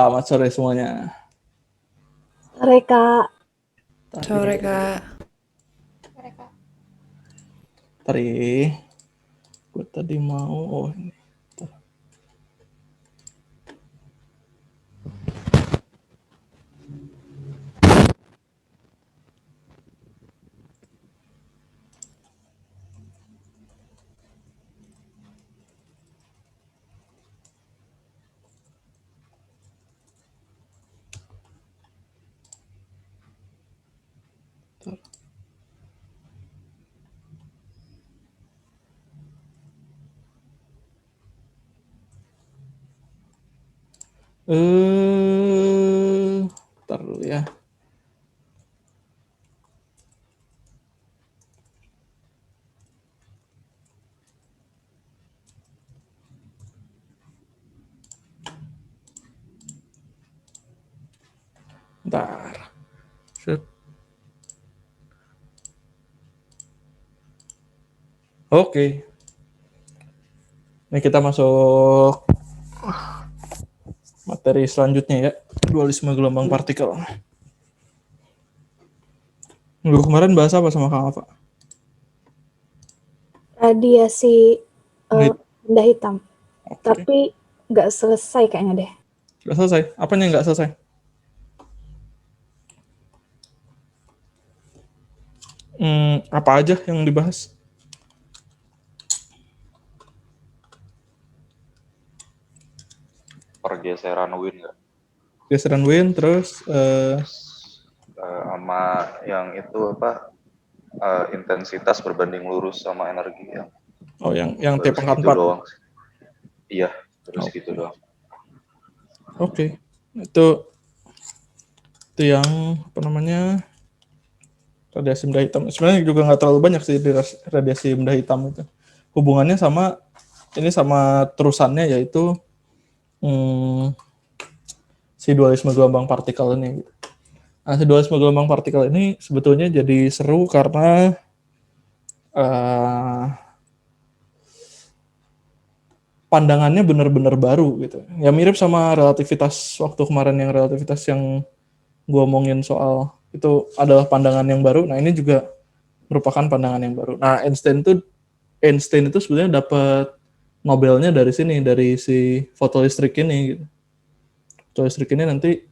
Selamat sore semuanya. Sore, Kak. Sore, Kak. Tadi gue tadi mau ini. Bentar dulu ya. Bentar. Set. Oke. Ini kita masuk materi selanjutnya ya. Dualisme gelombang partikel. Minggu kemarin bahas apa sama Kang Alfa? Radiasi benda hitam. Oke. Tapi nggak selesai kayaknya deh. Nggak selesai? Apanya nggak selesai? Apa aja yang dibahas? Pergeseran Wien nggak? Geseran Wien, terus sama yang itu apa? Intensitas berbanding lurus sama energi ya. oh yang T pangkat Gitu 4. doang. Iya, terus Oke. gitu doang. Oke. Itu yang apa namanya? Radiasi benda hitam. Sebenarnya juga nggak terlalu banyak sih di radiasi benda hitam itu. Hubungannya sama terusannya yaitu si dualisme gelombang partikel ini. Nah, si dualisme gelombang partikel ini sebetulnya jadi seru karena pandangannya benar-benar baru gitu. Ya mirip sama relativitas waktu kemarin yang relativitas yang gue omongin soal itu adalah pandangan yang baru. Nah ini juga merupakan pandangan yang baru. Nah Einstein itu sebenarnya dapat Nobelnya dari sini, dari si fotolistrik ini. Gitu. Fotolistrik ini nanti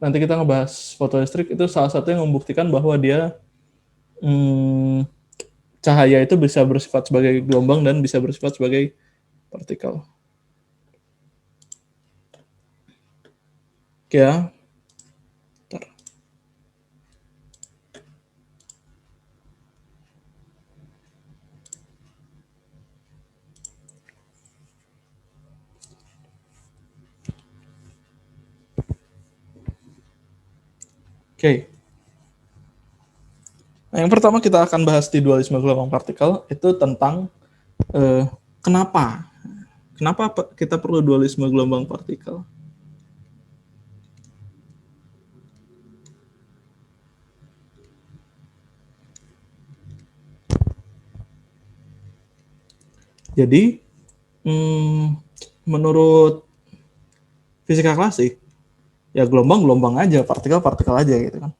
kita ngebahas fotolistrik itu salah satu yang membuktikan bahwa dia cahaya itu bisa bersifat sebagai gelombang dan bisa bersifat sebagai partikel. Oke ya. Oke. Nah, yang pertama kita akan bahas di dualisme gelombang partikel itu tentang kenapa kita perlu dualisme gelombang partikel. Jadi, menurut fisika klasik, ya gelombang aja, partikel aja gitu kan.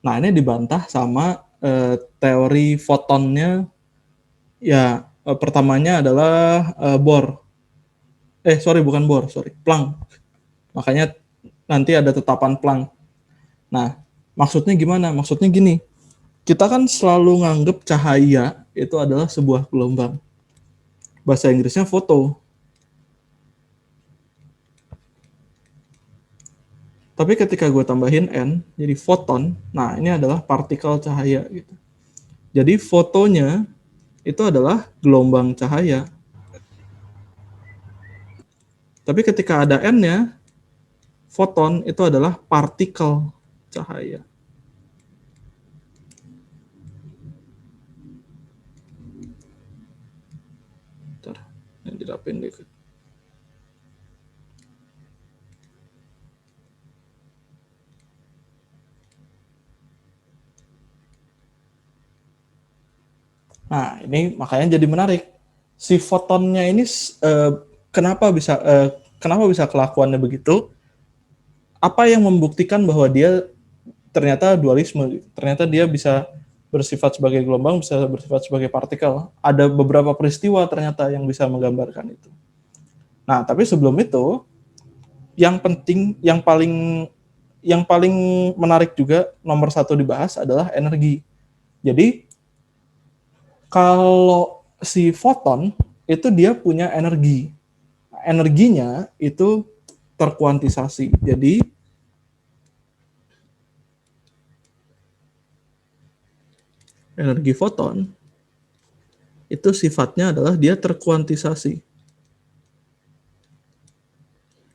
Nah, ini dibantah sama teori fotonnya, ya pertamanya adalah Planck. Makanya nanti ada tetapan Planck. Nah, maksudnya gimana? Maksudnya gini, kita kan selalu nganggep cahaya itu adalah sebuah gelombang. Bahasa Inggrisnya foto. Tapi ketika gue tambahin N, jadi foton, nah ini adalah partikel cahaya. Gitu. Jadi fotonya itu adalah gelombang cahaya. Tapi ketika ada N-nya, foton itu adalah partikel cahaya. Bentar, ini dirapin dikit. Nah, ini makanya jadi menarik. Si fotonnya ini kenapa bisa kelakuannya begitu? apa yang membuktikan bahwa dia ternyata dualisme, ternyata dia bisa bersifat sebagai gelombang, bisa bersifat sebagai partikel. Ada beberapa peristiwa ternyata yang bisa menggambarkan itu. Nah, tapi sebelum itu, yang penting, yang paling menarik juga nomor 1 dibahas adalah energi. Jadi kalau si foton itu dia punya energi. Energinya itu terkuantisasi. Jadi energi foton itu sifatnya adalah dia terkuantisasi.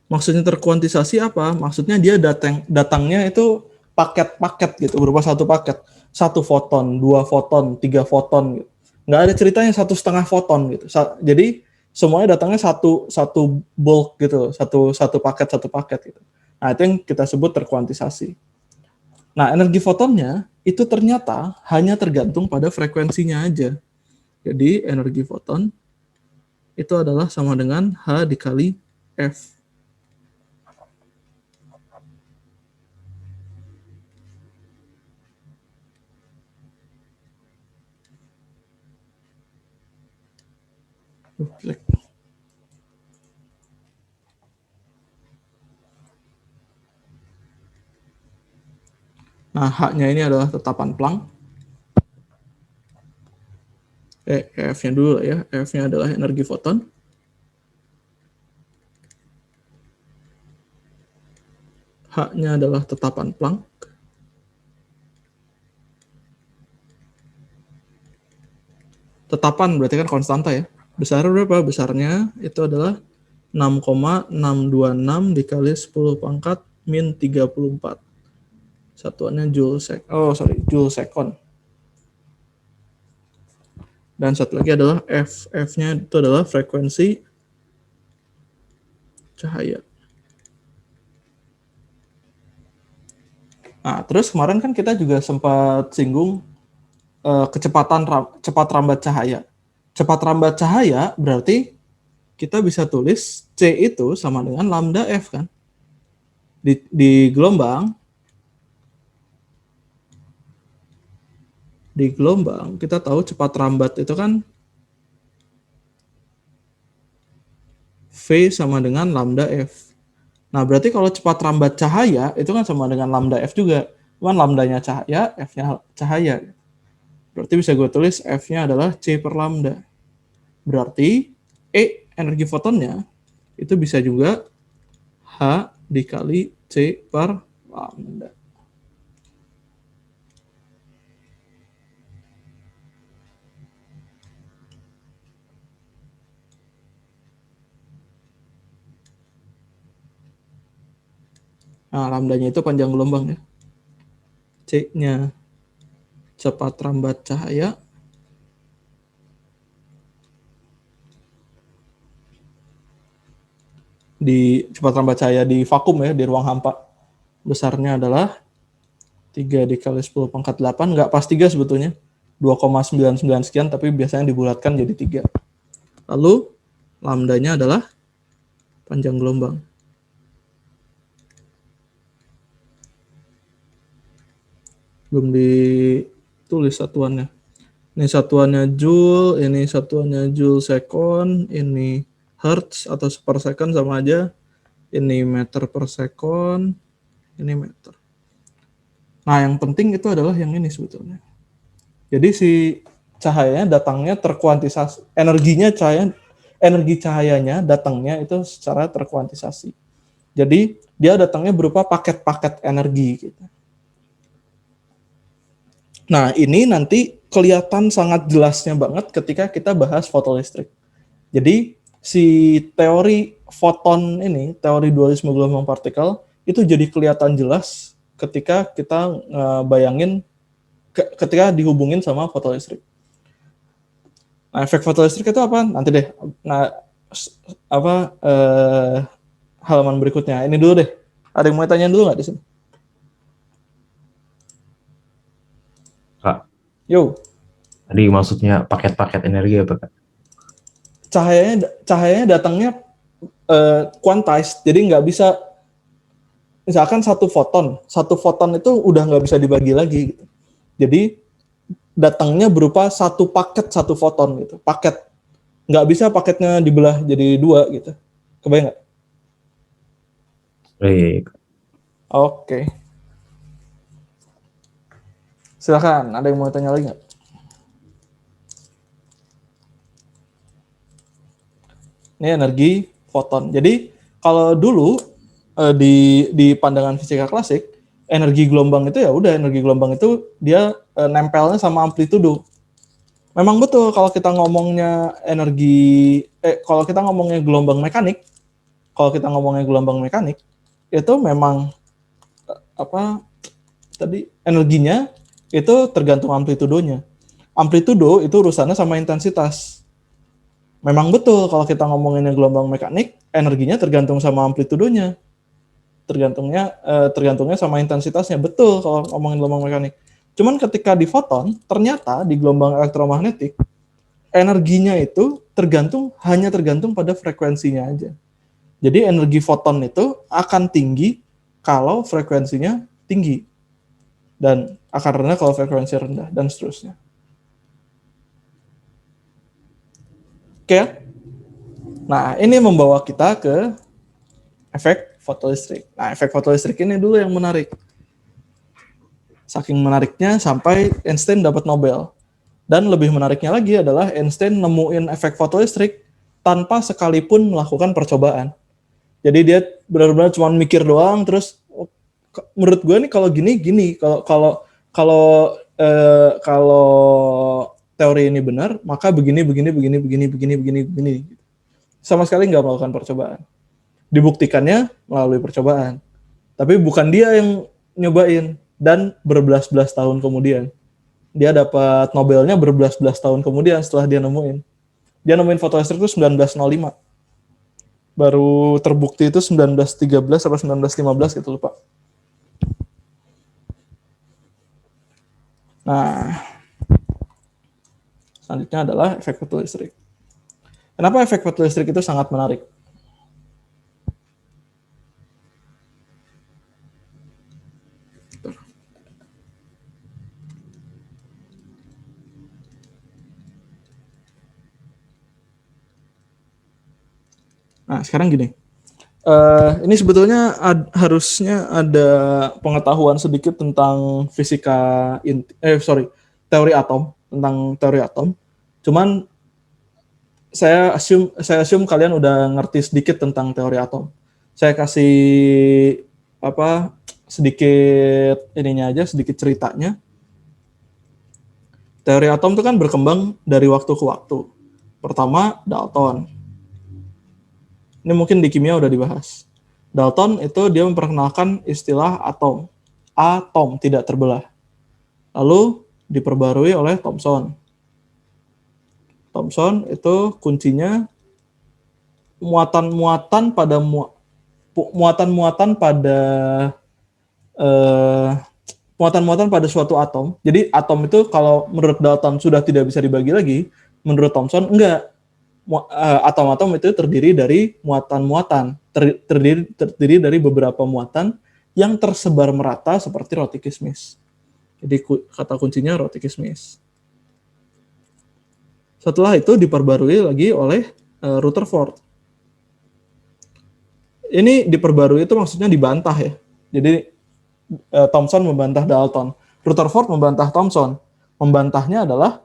Maksudnya terkuantisasi apa? Maksudnya dia datangnya itu paket-paket gitu, berupa satu paket. 1 foton, 2 foton, 3 foton gitu. Nggak ada ceritanya 1,5 foton gitu. Jadi semuanya datangnya satu bulk gitu, satu paket gitu. Nah, itu yang kita sebut terkuantisasi. Nah, energi fotonnya itu ternyata hanya tergantung pada frekuensinya aja. Jadi energi foton itu adalah sama dengan H dikali F. Nah, H-nya ini adalah tetapan Planck. F-nya dulu ya. F-nya adalah energi foton. H-nya adalah tetapan Planck. Tetapan berarti kan konstanta ya. Besarnya berapa? Besarnya itu adalah 6,626 dikali 10 pangkat min 34. Satuannya joule second. Dan satu lagi adalah F. F-nya itu adalah frekuensi cahaya. Nah, terus kemarin kan kita juga sempat singgung cepat rambat cahaya. Cepat rambat cahaya berarti kita bisa tulis C itu sama dengan lambda F kan. Di gelombang kita tahu cepat rambat itu kan V sama dengan lambda F. Nah, berarti kalau cepat rambat cahaya itu kan sama dengan lambda F juga. Cuman lambdanya cahaya, F-nya cahaya. Berarti bisa gue tulis F-nya adalah C per lambda. Berarti energi fotonnya itu bisa juga H dikali C per lambda. Nah, lambdanya itu panjang gelombang ya. C-nya cepat rambat cahaya. Di cepat rambat cahaya di vakum ya, di ruang hampa. Besarnya adalah 3 dikali 10 pangkat 8. Nggak pas 3 sebetulnya. 2,99 sekian, tapi biasanya dibulatkan jadi 3. Lalu, lambdanya adalah panjang gelombang. Belum ditulis satuannya. Ini satuannya joule, ini satuannya joule second, ini hertz atau per second sama aja. Ini meter per second, ini meter. Nah, yang penting itu adalah yang ini sebetulnya. Jadi si cahayanya datangnya terkuantisasi, energi cahayanya datangnya itu secara terkuantisasi. Jadi dia datangnya berupa paket-paket energi gitu. Nah, ini nanti kelihatan sangat jelasnya banget ketika kita bahas fotolistrik. Jadi, si teori foton ini, teori dualisme gelombang partikel, itu jadi kelihatan jelas ketika kita bayangin, ketika dihubungin sama fotolistrik. Nah, efek fotolistrik itu apa? Nanti deh. Nah, halaman berikutnya. Ini dulu deh. Ada yang mau tanya dulu nggak di sini? Kak, Yo. tadi maksudnya paket-paket energi apa, Kak? Cahayanya datangnya quantized, jadi nggak bisa misalkan satu foton itu udah nggak bisa dibagi lagi gitu. Jadi datangnya berupa satu paket satu foton gitu, paket, nggak bisa paketnya dibelah jadi dua gitu, kebayang nggak? Baik. Oke, silakan, ada yang mau tanya lagi nggak? Ini energi foton. Jadi kalau dulu di pandangan fisika klasik, energi gelombang itu ya udah, energi gelombang itu dia nempelnya sama amplitudo. Memang betul kalau kita ngomongnya kalau kita ngomongnya gelombang mekanik, itu memang energinya itu tergantung amplitudonya. Amplitudo itu urusannya sama intensitas. Memang betul kalau kita ngomonginnya gelombang mekanik, energinya tergantung sama amplitudonya. Tergantungnya sama intensitasnya. Betul kalau ngomongin gelombang mekanik. Cuman ketika di foton, ternyata di gelombang elektromagnetik, energinya itu hanya tergantung pada frekuensinya aja. Jadi energi foton itu akan tinggi kalau frekuensinya tinggi. Dan akan rendah kalau frekuensi rendah, dan seterusnya. Oke. Nah, ini membawa kita ke efek fotolistrik. Nah, efek fotolistrik ini dulu yang menarik. Saking menariknya sampai Einstein dapat Nobel. Dan lebih menariknya lagi adalah Einstein nemuin efek fotolistrik tanpa sekalipun melakukan percobaan. Jadi dia benar-benar cuma mikir doang, terus menurut gue nih kalau gini. Kalau teori ini benar, maka begini. Sama sekali nggak melakukan percobaan. Dibuktikannya melalui percobaan. Tapi bukan dia yang nyobain. Dan berbelas-belas tahun kemudian. Dia dapat Nobelnya berbelas-belas tahun kemudian setelah dia nemuin. Dia nemuin fotolistrik itu 1905. Baru terbukti itu 1913 atau 1915 gitu, lupa. Nah, selanjutnya adalah efek fotolistrik. Kenapa efek fotolistrik itu sangat menarik? Nah, sekarang gini. Ini sebetulnya harusnya ada pengetahuan sedikit tentang teori atom, tentang teori atom. Cuman saya assume kalian udah ngerti sedikit tentang teori atom. Saya kasih sedikit ceritanya. Teori atom itu kan berkembang dari waktu ke waktu. Pertama, Dalton. Ini mungkin di kimia udah dibahas. Dalton itu dia memperkenalkan istilah atom. Atom tidak terbelah. Lalu diperbarui oleh Thomson. Thomson itu kuncinya muatan-muatan pada suatu atom. Jadi atom itu kalau menurut Dalton sudah tidak bisa dibagi lagi, menurut Thomson enggak. Atom-atom itu terdiri dari muatan-muatan, terdiri dari beberapa muatan yang tersebar merata seperti roti kismis. Jadi kata kuncinya roti kismis. Setelah itu diperbarui lagi oleh Rutherford. Ini diperbarui itu maksudnya dibantah ya. Jadi Thomson membantah Dalton, Rutherford membantah Thomson. Membantahnya adalah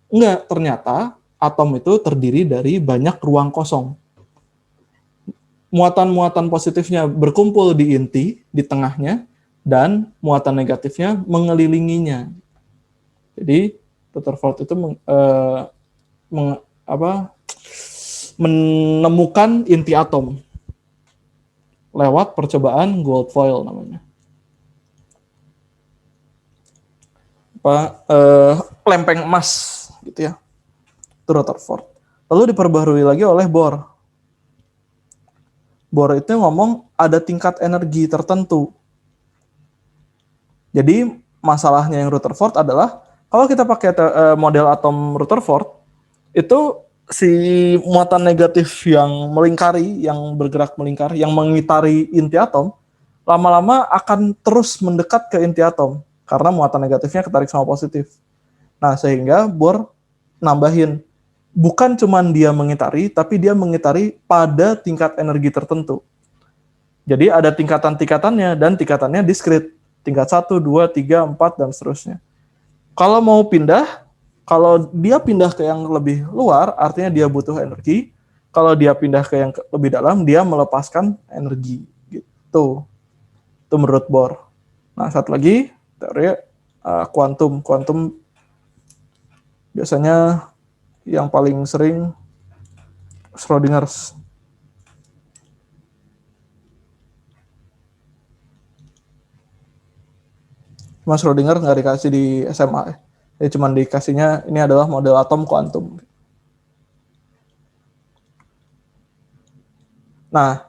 enggak, ternyata atom itu terdiri dari banyak ruang kosong. Muatan-muatan positifnya berkumpul di inti, di tengahnya, dan muatan negatifnya mengelilinginya. Jadi Rutherford itu menemukan inti atom lewat percobaan Goldfoil namanya. Lempeng emas gitu ya. Itu Rutherford. Lalu diperbaharui lagi oleh Bohr. Bohr itu ngomong ada tingkat energi tertentu. Jadi masalahnya yang Rutherford adalah kalau kita pakai model atom Rutherford, itu si muatan negatif yang melingkari, yang bergerak melingkar, yang mengitari inti atom, lama-lama akan terus mendekat ke inti atom karena muatan negatifnya ketarik sama positif. Nah, sehingga Bohr nambahin bukan cuman dia mengitari, tapi dia mengitari pada tingkat energi tertentu. Jadi ada tingkatan-tingkatannya dan tingkatannya diskrit. Tingkat 1, 2, 3, 4 dan seterusnya. Kalau mau pindah, kalau dia pindah ke yang lebih luar, artinya dia butuh energi. Kalau dia pindah ke yang lebih dalam, dia melepaskan energi. Gitu. Itu menurut Bohr. Nah, satu lagi, teori kuantum. Kuantum biasanya yang paling sering Schrödinger's. Cuma Schrödinger nggak dikasih di SMA. Ya cuma dikasihnya ini adalah model atom kuantum. Nah,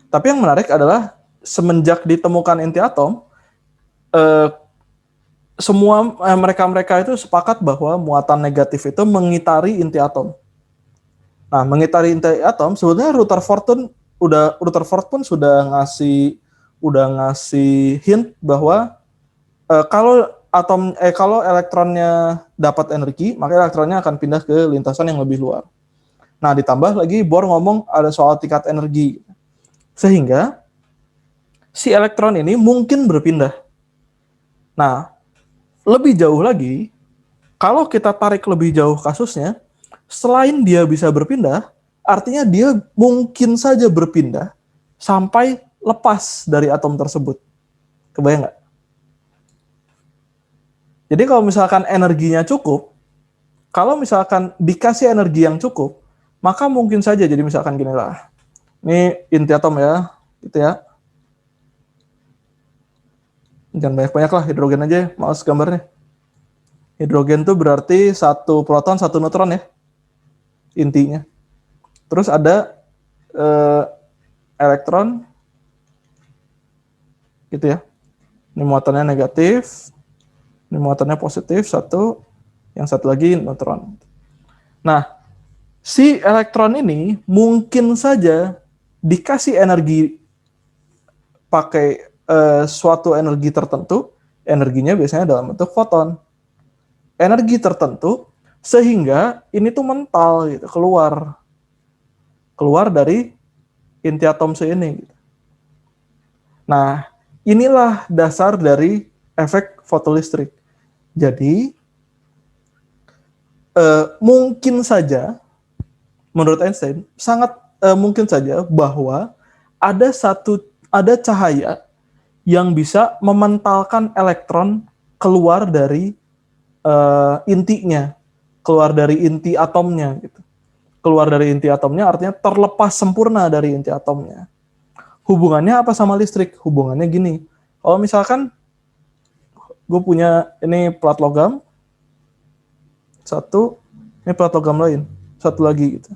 tapi yang menarik adalah semenjak ditemukan inti atom, semua mereka itu sepakat bahwa muatan negatif itu mengitari inti atom. Nah, mengitari inti atom sebetulnya Rutherford pun sudah ngasih hint bahwa kalau elektronnya dapat energi, maka elektronnya akan pindah ke lintasan yang lebih luar. Nah, ditambah lagi Bohr ngomong ada soal tingkat energi. Sehingga si elektron ini mungkin berpindah. Nah, lebih jauh lagi, kalau kita tarik lebih jauh kasusnya, selain dia bisa berpindah, artinya dia mungkin saja berpindah sampai lepas dari atom tersebut. Kebayang nggak? Jadi kalau misalkan energinya cukup, kalau misalkan dikasih energi yang cukup, maka mungkin saja jadi misalkan gini lah. Ini inti atom ya, gitu ya. Jangan banyak-banyak lah, hidrogen aja, males gambarnya. Hidrogen tuh berarti 1 proton, 1 neutron ya, intinya. Terus ada elektron, gitu ya. Ini muatannya negatif, ini muatannya positif, 1, yang satu lagi neutron. Nah, si elektron ini mungkin saja dikasih energi pakai suatu energi tertentu, energinya biasanya dalam bentuk foton. Energi tertentu, sehingga ini tuh mental gitu, keluar dari inti atom ini. Gitu. Nah, inilah dasar dari efek fotolistrik. Jadi, mungkin saja, menurut Einstein, sangat mungkin saja bahwa ada cahaya yang bisa mementalkan elektron keluar dari intinya, keluar dari inti atomnya, gitu. Keluar dari inti atomnya artinya terlepas sempurna dari inti atomnya. Hubungannya apa sama listrik? Hubungannya gini, kalau misalkan gue punya ini plat logam, 1, ini plat logam lain, 1 lagi gitu.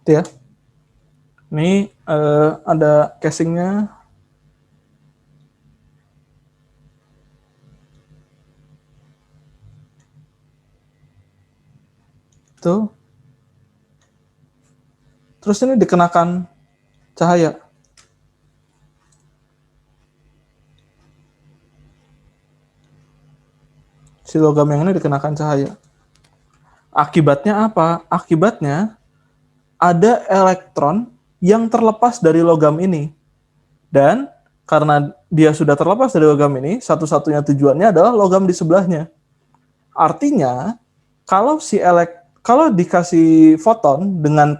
Itu ya. Ini ada casingnya. Tuh. Terus ini dikenakan cahaya. Si logam yang ini dikenakan cahaya. Akibatnya apa? Akibatnya ada elektron yang terlepas dari logam ini. Dan karena dia sudah terlepas dari logam ini, satu-satunya tujuannya adalah logam di sebelahnya. Artinya, kalau dikasih foton dengan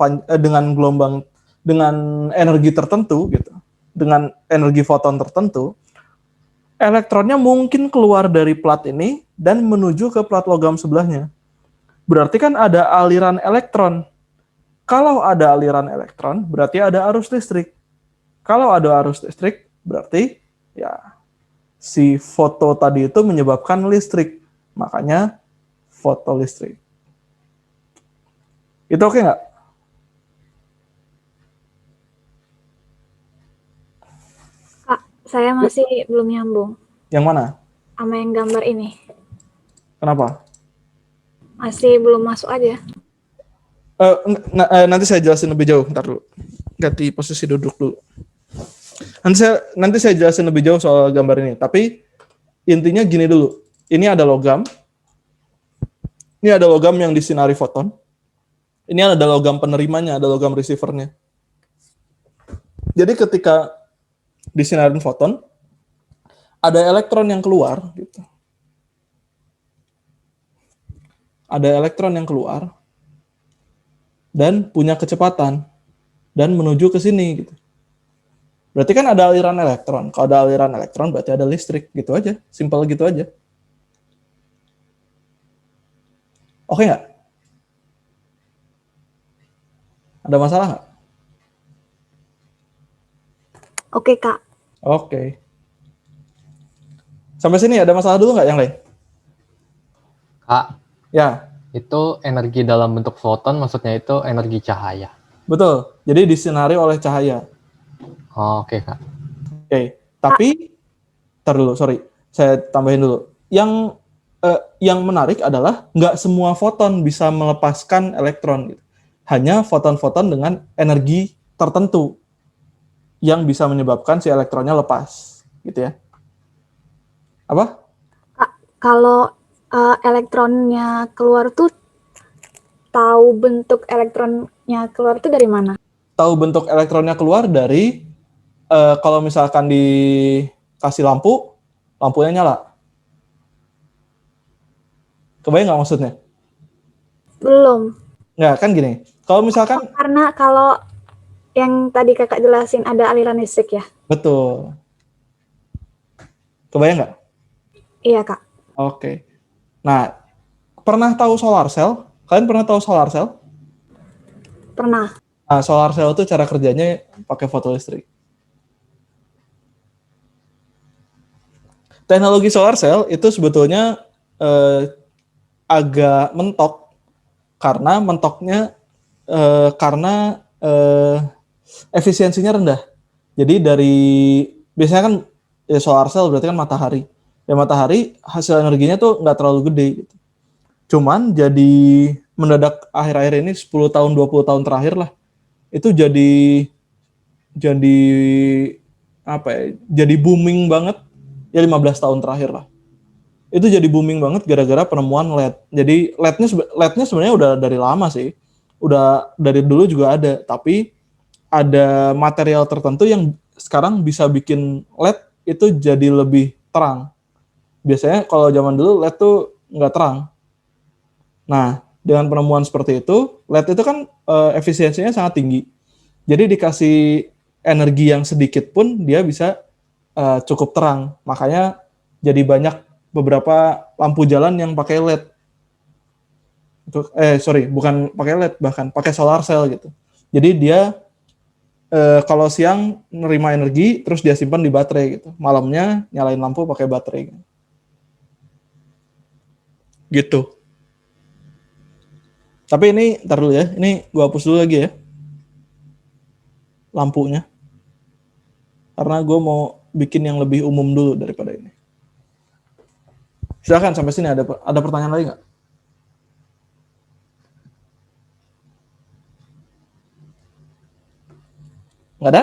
gelombang, dengan energi tertentu gitu, dengan energi foton tertentu, elektronnya mungkin keluar dari plat ini dan menuju ke plat logam sebelahnya. Berarti kan ada aliran elektron. Kalau ada aliran elektron, berarti ada arus listrik. Kalau ada arus listrik, berarti ya si foto tadi itu menyebabkan listrik. Makanya fotolistrik. Itu oke nggak? Saya masih belum nyambung Yang mana? sama yang gambar ini. Kenapa? Masih belum masuk aja. Nanti saya jelasin lebih jauh. Ntar dulu. Ganti posisi duduk dulu. Nanti saya jelasin lebih jauh soal gambar ini. Tapi intinya gini dulu. Ini ada logam. Ini ada logam yang disinari foton. Ini ada logam penerimanya, ada logam receivernya. Jadi ketika disinarin foton, ada elektron yang keluar. Gitu. Ada elektron yang keluar dan punya kecepatan dan menuju ke sini. Gitu. Berarti kan ada aliran elektron. Kalau ada aliran elektron berarti ada listrik. Gitu aja. Simpel gitu aja. Oke nggak? Ada masalah nggak? Oke, Kak. Oke. Sampai sini ada masalah dulu nggak yang lain? Kak, Ya, itu energi dalam bentuk foton, maksudnya itu energi cahaya. betul. Jadi disinari oleh cahaya. Oh, oke, Kak. Oke. Tapi, ntar dulu, sorry. Saya tambahin dulu. Yang menarik adalah nggak semua foton bisa melepaskan elektron. Gitu. Hanya foton-foton dengan energi tertentu yang bisa menyebabkan si elektronnya lepas. Gitu ya. Apa? Kalau elektronnya keluar tuh tahu bentuk elektronnya keluar tuh dari mana? Tahu bentuk elektronnya keluar dari kalau misalkan dikasih lampu, lampunya nyala. Kebayang nggak maksudnya? Belum. Nggak, kan gini. Kalau misalkan, Karena kalau yang tadi Kakak jelasin ada aliran listrik ya? betul. Kebayang nggak? Iya, Kak. Oke. Nah, pernah tahu solar cell? Kalian pernah tahu solar cell? Pernah. Nah, solar cell itu cara kerjanya pakai fotolistrik. Teknologi solar cell itu sebetulnya agak mentok karena efisiensinya rendah. Jadi biasanya kan ya solar cell berarti kan matahari. Ya matahari hasil energinya tuh nggak terlalu gede. Gitu. Cuman jadi mendadak akhir-akhir ini 10 tahun 20 tahun terakhir lah itu jadi apa ya? Jadi booming banget ya 15 tahun terakhir lah. Itu jadi booming banget gara-gara penemuan LED. Jadi LED-nya sebenarnya udah dari lama sih. Udah dari dulu juga ada, tapi ada material tertentu yang sekarang bisa bikin LED itu jadi lebih terang. Biasanya kalau zaman dulu LED tuh nggak terang. Nah, dengan penemuan seperti itu, LED itu kan efisiensinya sangat tinggi. Jadi dikasih energi yang sedikit pun dia bisa cukup terang. Makanya jadi banyak beberapa lampu jalan yang pakai LED. Bukan pakai LED, bahkan pakai solar cell gitu. Jadi dia kalau siang nerima energi terus dia simpan di baterai gitu. Malamnya nyalain lampu pakai baterai. Gitu. Tapi ini ntar dulu ya. Ini gua hapus dulu lagi ya. Lampunya. Karena gue mau bikin yang lebih umum dulu daripada ini. Silakan sampai sini ada pertanyaan lagi nggak? Nggak ada?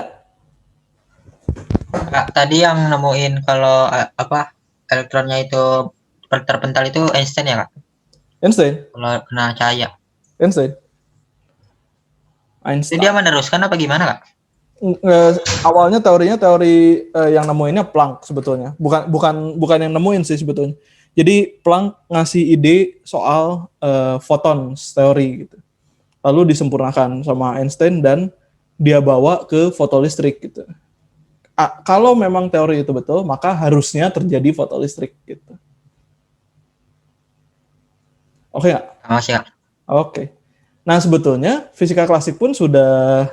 Kak, tadi yang nemuin kalau elektronnya itu terpental itu Einstein ya, Kak? Einstein. Kalau kena cahaya. Einstein. Jadi dia meneruskan apa gimana, Kak? Awalnya teori yang nemuinnya Planck sebetulnya. Bukan yang nemuin sih sebetulnya. Jadi Planck ngasih ide soal foton teori gitu. Lalu disempurnakan sama Einstein dan dia bawa ke fotolistrik gitu. Kalau memang teori itu betul, maka harusnya terjadi fotolistrik gitu. Oke nggak? Masih, Kak. Oke. Nah sebetulnya fisika klasik pun sudah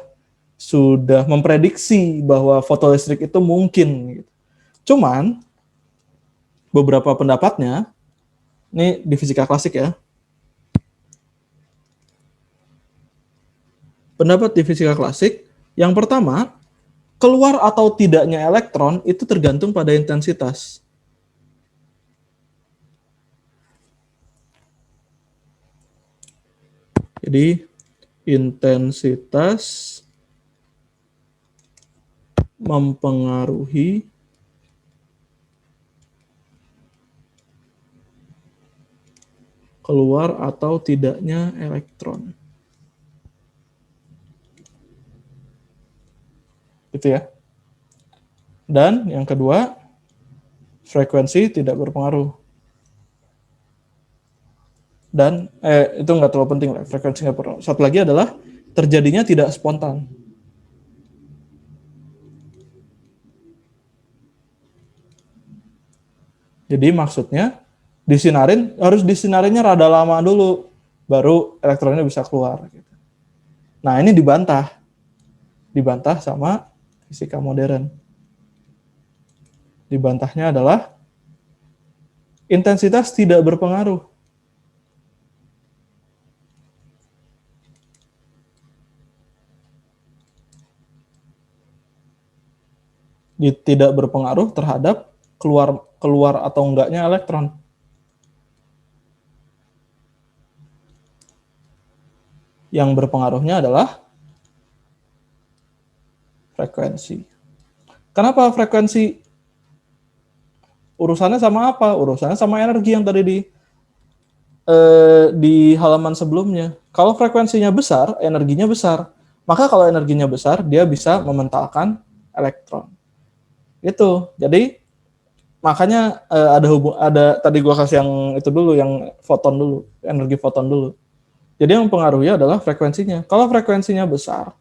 memprediksi bahwa fotolistrik itu mungkin. Gitu. Cuman beberapa pendapatnya, ini di fisika klasik ya. Pendapat di fisika klasik, yang pertama, keluar atau tidaknya elektron itu tergantung pada intensitas. Jadi intensitas mempengaruhi keluar atau tidaknya elektron. Gitu ya. Dan yang kedua, frekuensi tidak berpengaruh. Dan itu nggak terlalu penting lah, frekuensi nggak berpengaruh. Satu lagi adalah terjadinya tidak spontan. Jadi maksudnya harus disinarinnya rada lama dulu, baru elektronnya bisa keluar. Gitu. Nah ini dibantah sama fisika modern. Dibantahnya adalah intensitas tidak berpengaruh. Tidak berpengaruh terhadap keluar atau enggaknya elektron. Yang berpengaruhnya adalah frekuensi. Kenapa frekuensi? Urusannya sama apa? Urusannya sama energi yang tadi di halaman sebelumnya. Kalau frekuensinya besar, energinya besar. Maka kalau energinya besar, dia bisa mementalkan elektron. Itu. Jadi makanya ada tadi gua kasih yang itu dulu, yang foton dulu, energi foton dulu. Jadi yang mempengaruhi adalah frekuensinya. Kalau frekuensinya besar,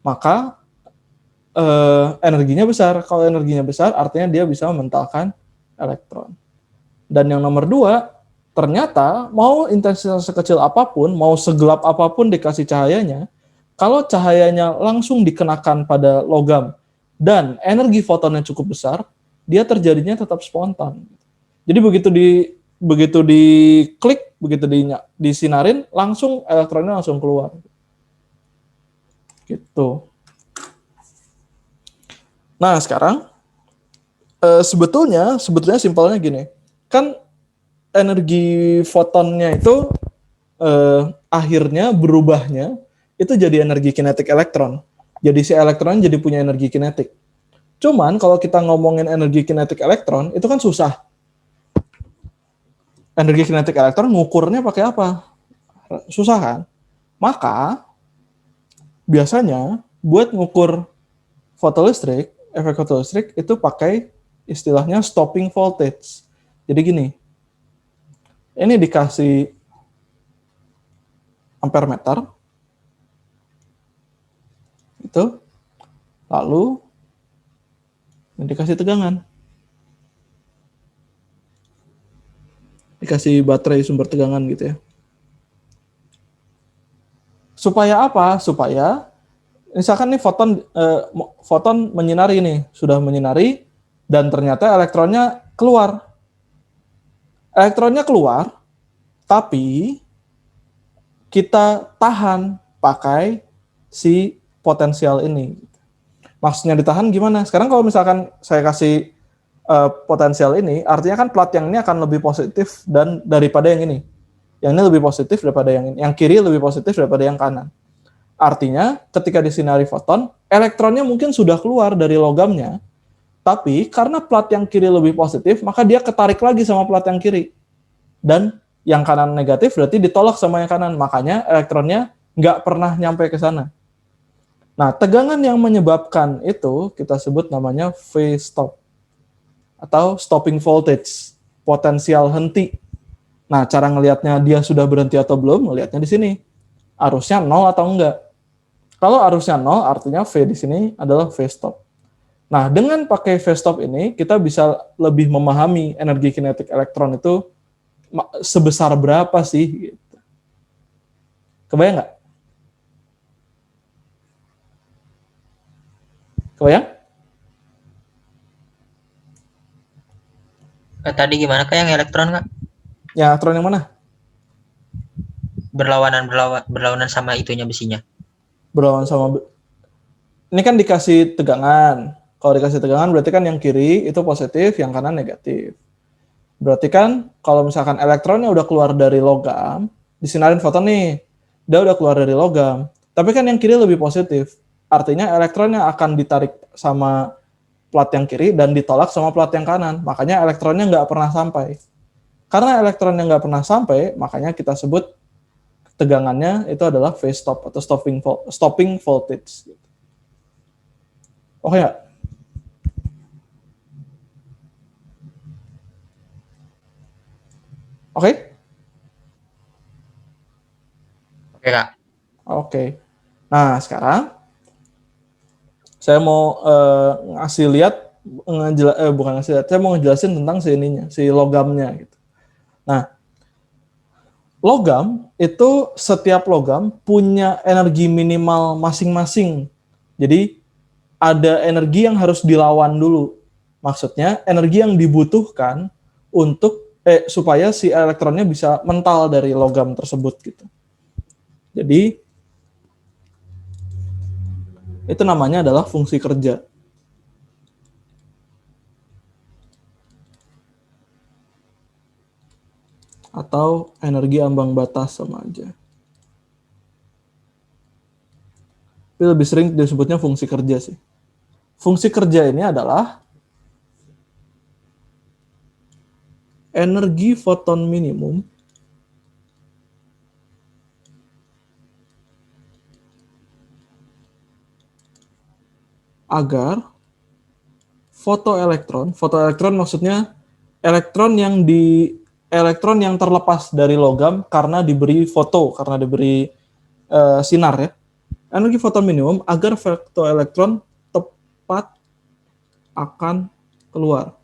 maka energinya besar. Kalau energinya besar, artinya dia bisa mementalkan elektron. Dan yang nomor 2, ternyata mau intensitas sekecil apapun, mau segelap apapun dikasih cahayanya, kalau cahayanya langsung dikenakan pada logam dan energi fotonnya cukup besar, dia terjadinya tetap spontan. Jadi begitu diklik, begitu disinarin, langsung elektronnya langsung keluar. Gitu. Nah, sekarang sebetulnya simpelnya gini. Kan energi fotonnya itu akhirnya berubahnya itu jadi energi kinetik elektron. Jadi si elektron jadi punya energi kinetik. Cuman kalau kita ngomongin energi kinetik elektron, itu kan susah. Energi kinetik elektron ngukurnya pakai apa? Susah kan? Maka biasanya buat ngukur efek fotolistrik itu pakai istilahnya stopping voltage. Jadi gini, ini dikasih ampere meter, itu, lalu dikasih tegangan, dikasih baterai sumber tegangan gitu ya. Supaya apa? Supaya misalkan nih foton menyinari nih, sudah menyinari dan ternyata elektronnya keluar. Elektronnya keluar, tapi kita tahan pakai si potensial ini. Maksudnya ditahan gimana? Sekarang kalau misalkan saya kasih potensial ini, artinya kan plat yang ini akan lebih positif dan daripada yang ini. Yang ini lebih positif daripada yang ini. Yang kiri lebih positif daripada yang kanan. Artinya ketika disinari foton, elektronnya mungkin sudah keluar dari logamnya, tapi karena plat yang kiri lebih positif, maka dia ketarik lagi sama plat yang kiri. Dan yang kanan negatif berarti ditolak sama yang kanan. Makanya elektronnya nggak pernah nyampe ke sana. Nah, tegangan yang menyebabkan itu kita sebut namanya V-stop atau stopping voltage, potensial henti. Nah, cara ngelihatnya dia sudah berhenti atau belum, ngelihatnya di sini. Arusnya 0 atau enggak. Kalau arusnya 0, artinya V di sini adalah V-stop. Nah, dengan pakai V-stop ini, kita bisa lebih memahami energi kinetik elektron itu sebesar berapa sih. Gitu. Kebayang nggak? Kebayang? Tadi gimana Kak yang elektron Kak? Yang elektron yang mana? Berlawanan sama itunya besinya. Berlawan sama ini kan dikasih tegangan. Kalau dikasih tegangan berarti kan yang kiri itu positif, yang kanan negatif. Berarti kan kalau misalkan elektronnya udah keluar dari logam, disinarin foton nih, dia udah keluar dari logam. Tapi kan yang kiri lebih positif. Artinya elektronnya akan ditarik sama plat yang kiri dan ditolak sama plat yang kanan. Makanya elektronnya nggak pernah sampai. Karena elektronnya nggak pernah sampai, makanya kita sebut tegangannya itu adalah phase stop atau stopping voltage. Oke nggak? Oke? Oke, Kak. Oke. Nah, sekarang saya mau ngasih lihat, bukan ngasih lihat, saya mau ngejelasin tentang si logamnya gitu. Nah, logam itu setiap logam punya energi minimal masing-masing. Jadi ada energi yang harus dilawan dulu. Maksudnya energi yang dibutuhkan untuk supaya si elektronnya bisa mental dari logam tersebut gitu. Jadi itu namanya adalah fungsi kerja. Atau energi ambang batas sama aja. Tapi lebih sering disebutnya fungsi kerja sih. Fungsi kerja ini adalah energi foton minimum agar fotoelektron maksudnya elektron yang terlepas dari logam karena diberi sinar ya. Energi foton minimum agar fotoelektron tepat akan keluar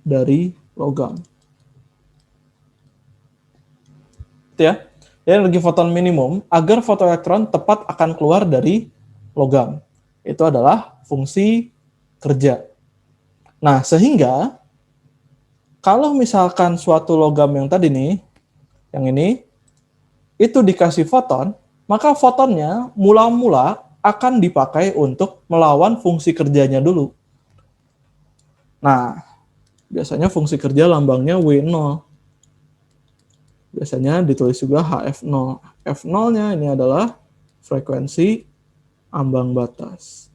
dari logam. Itu ya. Energi foton minimum agar fotoelektron tepat akan keluar dari logam. Itu adalah fungsi kerja. Nah, sehingga kalau misalkan suatu logam yang tadi nih, yang ini, itu dikasih foton, maka fotonnya mula-mula akan dipakai untuk melawan fungsi kerjanya dulu. Nah, biasanya fungsi kerja lambangnya W0. Biasanya ditulis juga HF0. F0-nya ini adalah frekuensi ambang batas.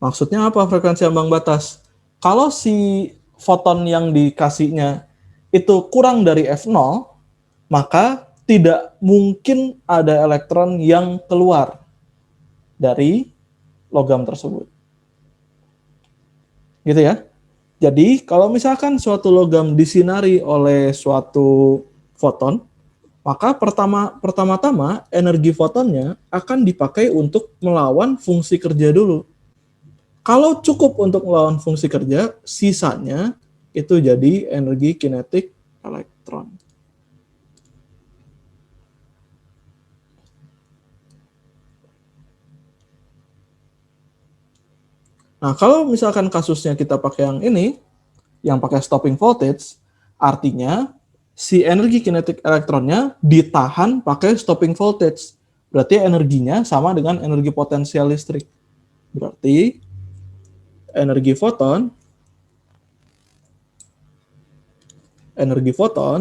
Maksudnya apa frekuensi ambang batas? Kalau si foton yang dikasihnya itu kurang dari F0, maka tidak mungkin ada elektron yang keluar dari logam tersebut. Gitu ya. Jadi, kalau misalkan suatu logam disinari oleh suatu foton, maka pertama-tama energi fotonnya akan dipakai untuk melawan fungsi kerja dulu. Kalau cukup untuk melawan fungsi kerja, sisanya itu jadi energi kinetik elektron. Nah, kalau misalkan kasusnya kita pakai yang ini, yang pakai stopping voltage, artinya si energi kinetik elektronnya ditahan pakai stopping voltage. Berarti energinya sama dengan energi potensial listrik. Berarti energi foton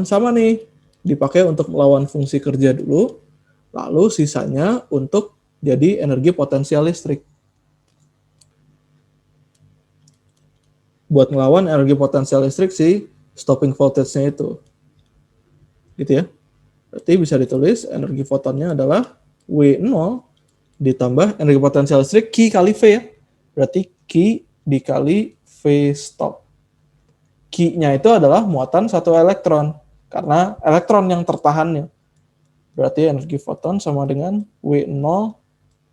sama nih, dipakai untuk melawan fungsi kerja dulu, lalu sisanya untuk jadi energi potensial listrik. Buat ngelawan energi potensial listrik si stopping voltage-nya itu. Gitu ya. Berarti bisa ditulis energi fotonnya adalah W0 ditambah energi potensial listrik Q kali V ya. Berarti Q dikali V stop. Q-nya itu adalah muatan satu elektron. Karena elektron yang tertahannya. Berarti energi foton sama dengan W0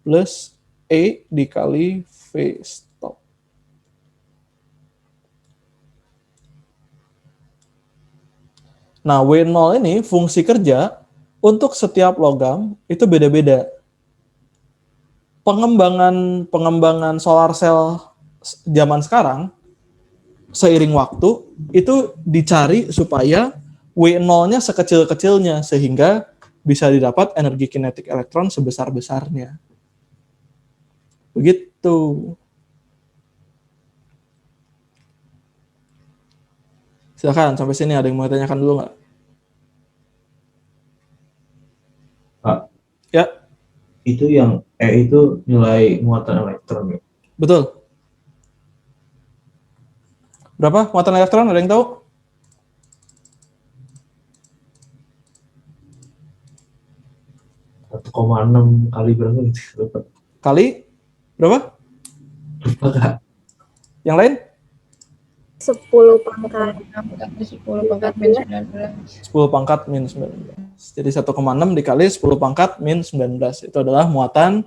plus E dikali V stop. Nah, W0 ini fungsi kerja untuk setiap logam itu beda-beda. Pengembangan solar cell zaman sekarang seiring waktu itu dicari supaya W0-nya sekecil-kecilnya sehingga bisa didapat energi kinetik elektron sebesar-besarnya. Begitu. Silakan, sampai sini ada yang mau tanyakan dulu nggak? Pak, Ya, itu yang itu nilai muatan elektron ya? betul. Berapa muatan elektron? Ada yang tahu? Satu koma enam kali berapa gitu? Lupa. Kali berapa? Lupa Kak. Yang lain? 10 pangkat 10 pangkat min 19. 10 pangkat min 19. Jadi 1,6 dikali 10 pangkat min 19. Itu adalah muatan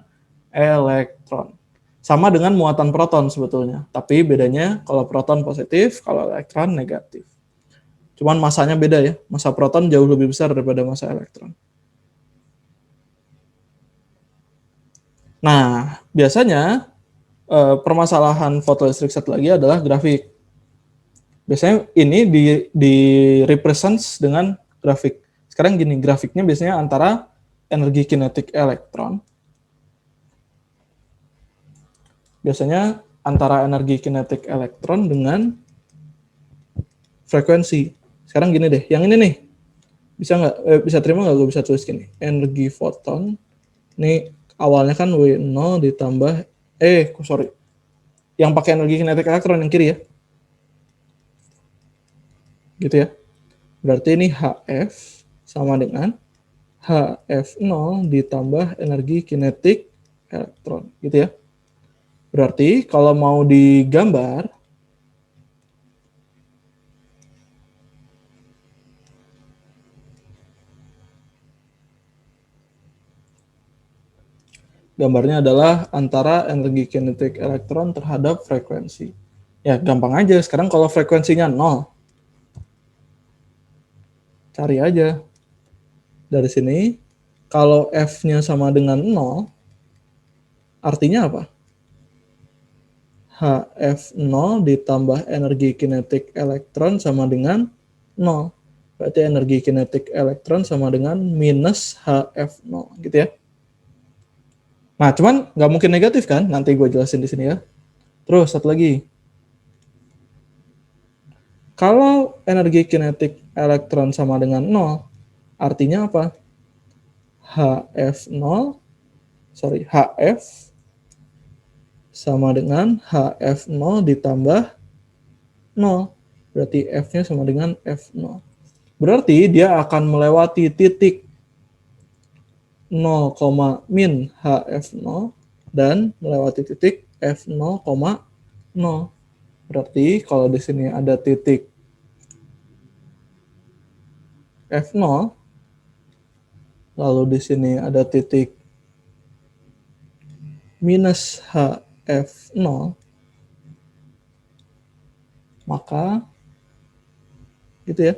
elektron. Sama dengan muatan proton sebetulnya. Tapi bedanya kalau proton positif, kalau elektron negatif. Cuman masanya beda ya. Massa proton jauh lebih besar daripada massa elektron. Nah, biasanya permasalahan fotoelektrik satu lagi adalah grafik. Biasanya ini di represents dengan grafik. Sekarang gini, grafiknya biasanya antara energi kinetik elektron. Biasanya antara energi kinetik elektron dengan frekuensi. Sekarang gini deh, yang ini nih. Bisa nggak? Bisa terima nggak gue bisa tulis gini? Energi foton. Ini awalnya kan W0 ditambah yang pakai energi kinetik elektron yang kiri ya. Gitu ya. Berarti ini HF sama dengan HF0 ditambah energi kinetik elektron, gitu ya. Berarti kalau mau digambar, gambarnya adalah antara energi kinetik elektron terhadap frekuensi. Ya, gampang aja. Sekarang kalau frekuensinya 0, cari aja. Dari sini, kalau F-nya sama dengan 0, artinya apa? HF0 ditambah energi kinetik elektron sama dengan 0. Berarti energi kinetik elektron sama dengan minus HF0, gitu ya. Nah, cuman nggak mungkin negatif kan? Nanti gue jelasin di sini ya. Terus, satu lagi. Kalau energi kinetik elektron sama dengan 0, artinya apa? HF sama dengan HF0 ditambah 0. Berarti F-nya sama dengan F0. Berarti dia akan melewati titik 0, min HF0 dan melewati titik F0, 0. Berarti kalau di sini ada titik F0, lalu di sini ada titik minus HF0, maka gitu ya.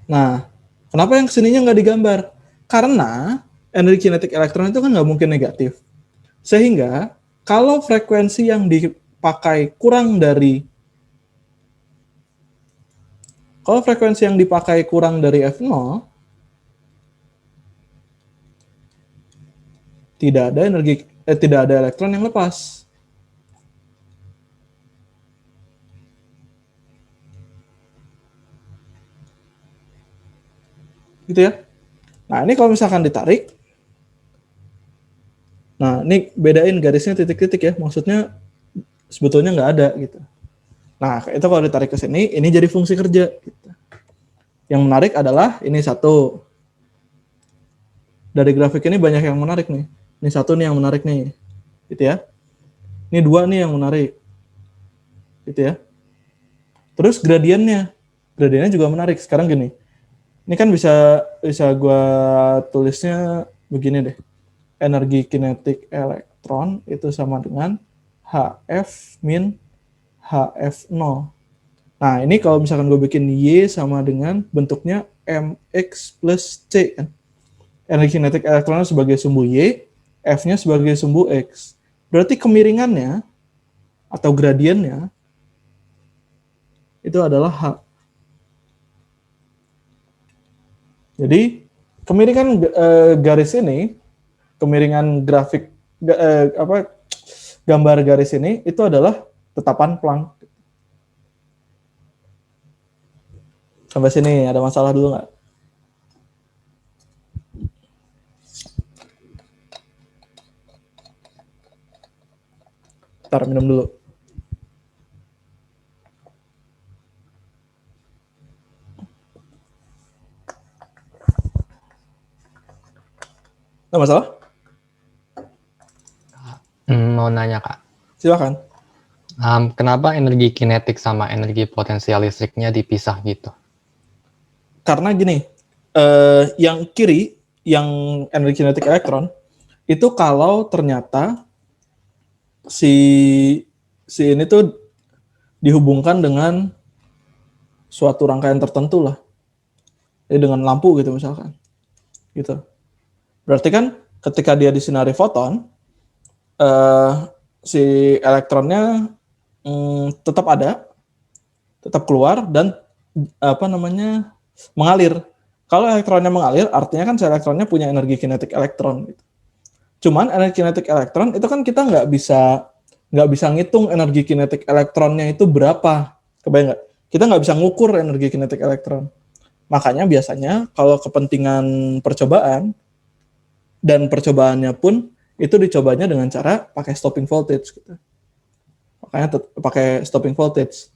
Nah, kenapa yang kesininya nggak digambar? Karena energi kinetik elektron itu kan nggak mungkin negatif. Sehingga kalau frekuensi yang dipakai kurang dari F0, tidak ada elektron yang lepas. Gitu ya. Nah, ini kalau misalkan ditarik, nah ini bedain garisnya titik-titik ya, maksudnya sebetulnya nggak ada gitu. Nah, itu kalau ditarik ke sini, ini jadi fungsi kerja. Gitu. Yang menarik adalah ini satu. Dari grafik ini banyak yang menarik nih. Ini satu nih yang menarik nih, gitu ya. Ini dua nih yang menarik, gitu ya. Terus gradiennya juga menarik. Sekarang gini, ini kan bisa gue tulisnya begini deh. Energi kinetik elektron itu sama dengan HF min HF0. Nah, ini kalau misalkan gue bikin Y sama dengan bentuknya MX plus C kan. Energi kinetik elektronnya sebagai sumbu Y, F-nya sebagai sumbu X. Berarti kemiringannya atau gradiennya itu adalah H. Jadi kemiringan garis ini, kemiringan grafik gambar garis ini itu adalah tetapan Planck. Sampai sini ada masalah dulu nggak? Ntar minum dulu. Ada masalah? Mau nanya Kak, Silakan. kenapa energi kinetik sama energi potensial listriknya dipisah gitu? Karena gini, yang kiri, yang energi kinetik elektron, itu kalau ternyata si ini tuh dihubungkan dengan suatu rangkaian tertentu lah. Jadi dengan lampu gitu misalkan. Gitu. Berarti kan ketika dia disinari foton, si elektronnya tetap ada, tetap keluar dan mengalir. Kalau elektronnya mengalir, artinya kan si elektronnya punya energi kinetik elektron. Gitu. Cuman energi kinetik elektron itu kan kita nggak bisa ngitung energi kinetik elektronnya itu berapa. Kebayang nggak? Kita nggak bisa ngukur energi kinetik elektron. Makanya biasanya kalau kepentingan percobaan dan percobaannya pun itu dicobanya dengan cara pakai stopping voltage. Gitu. Makanya pakai stopping voltage.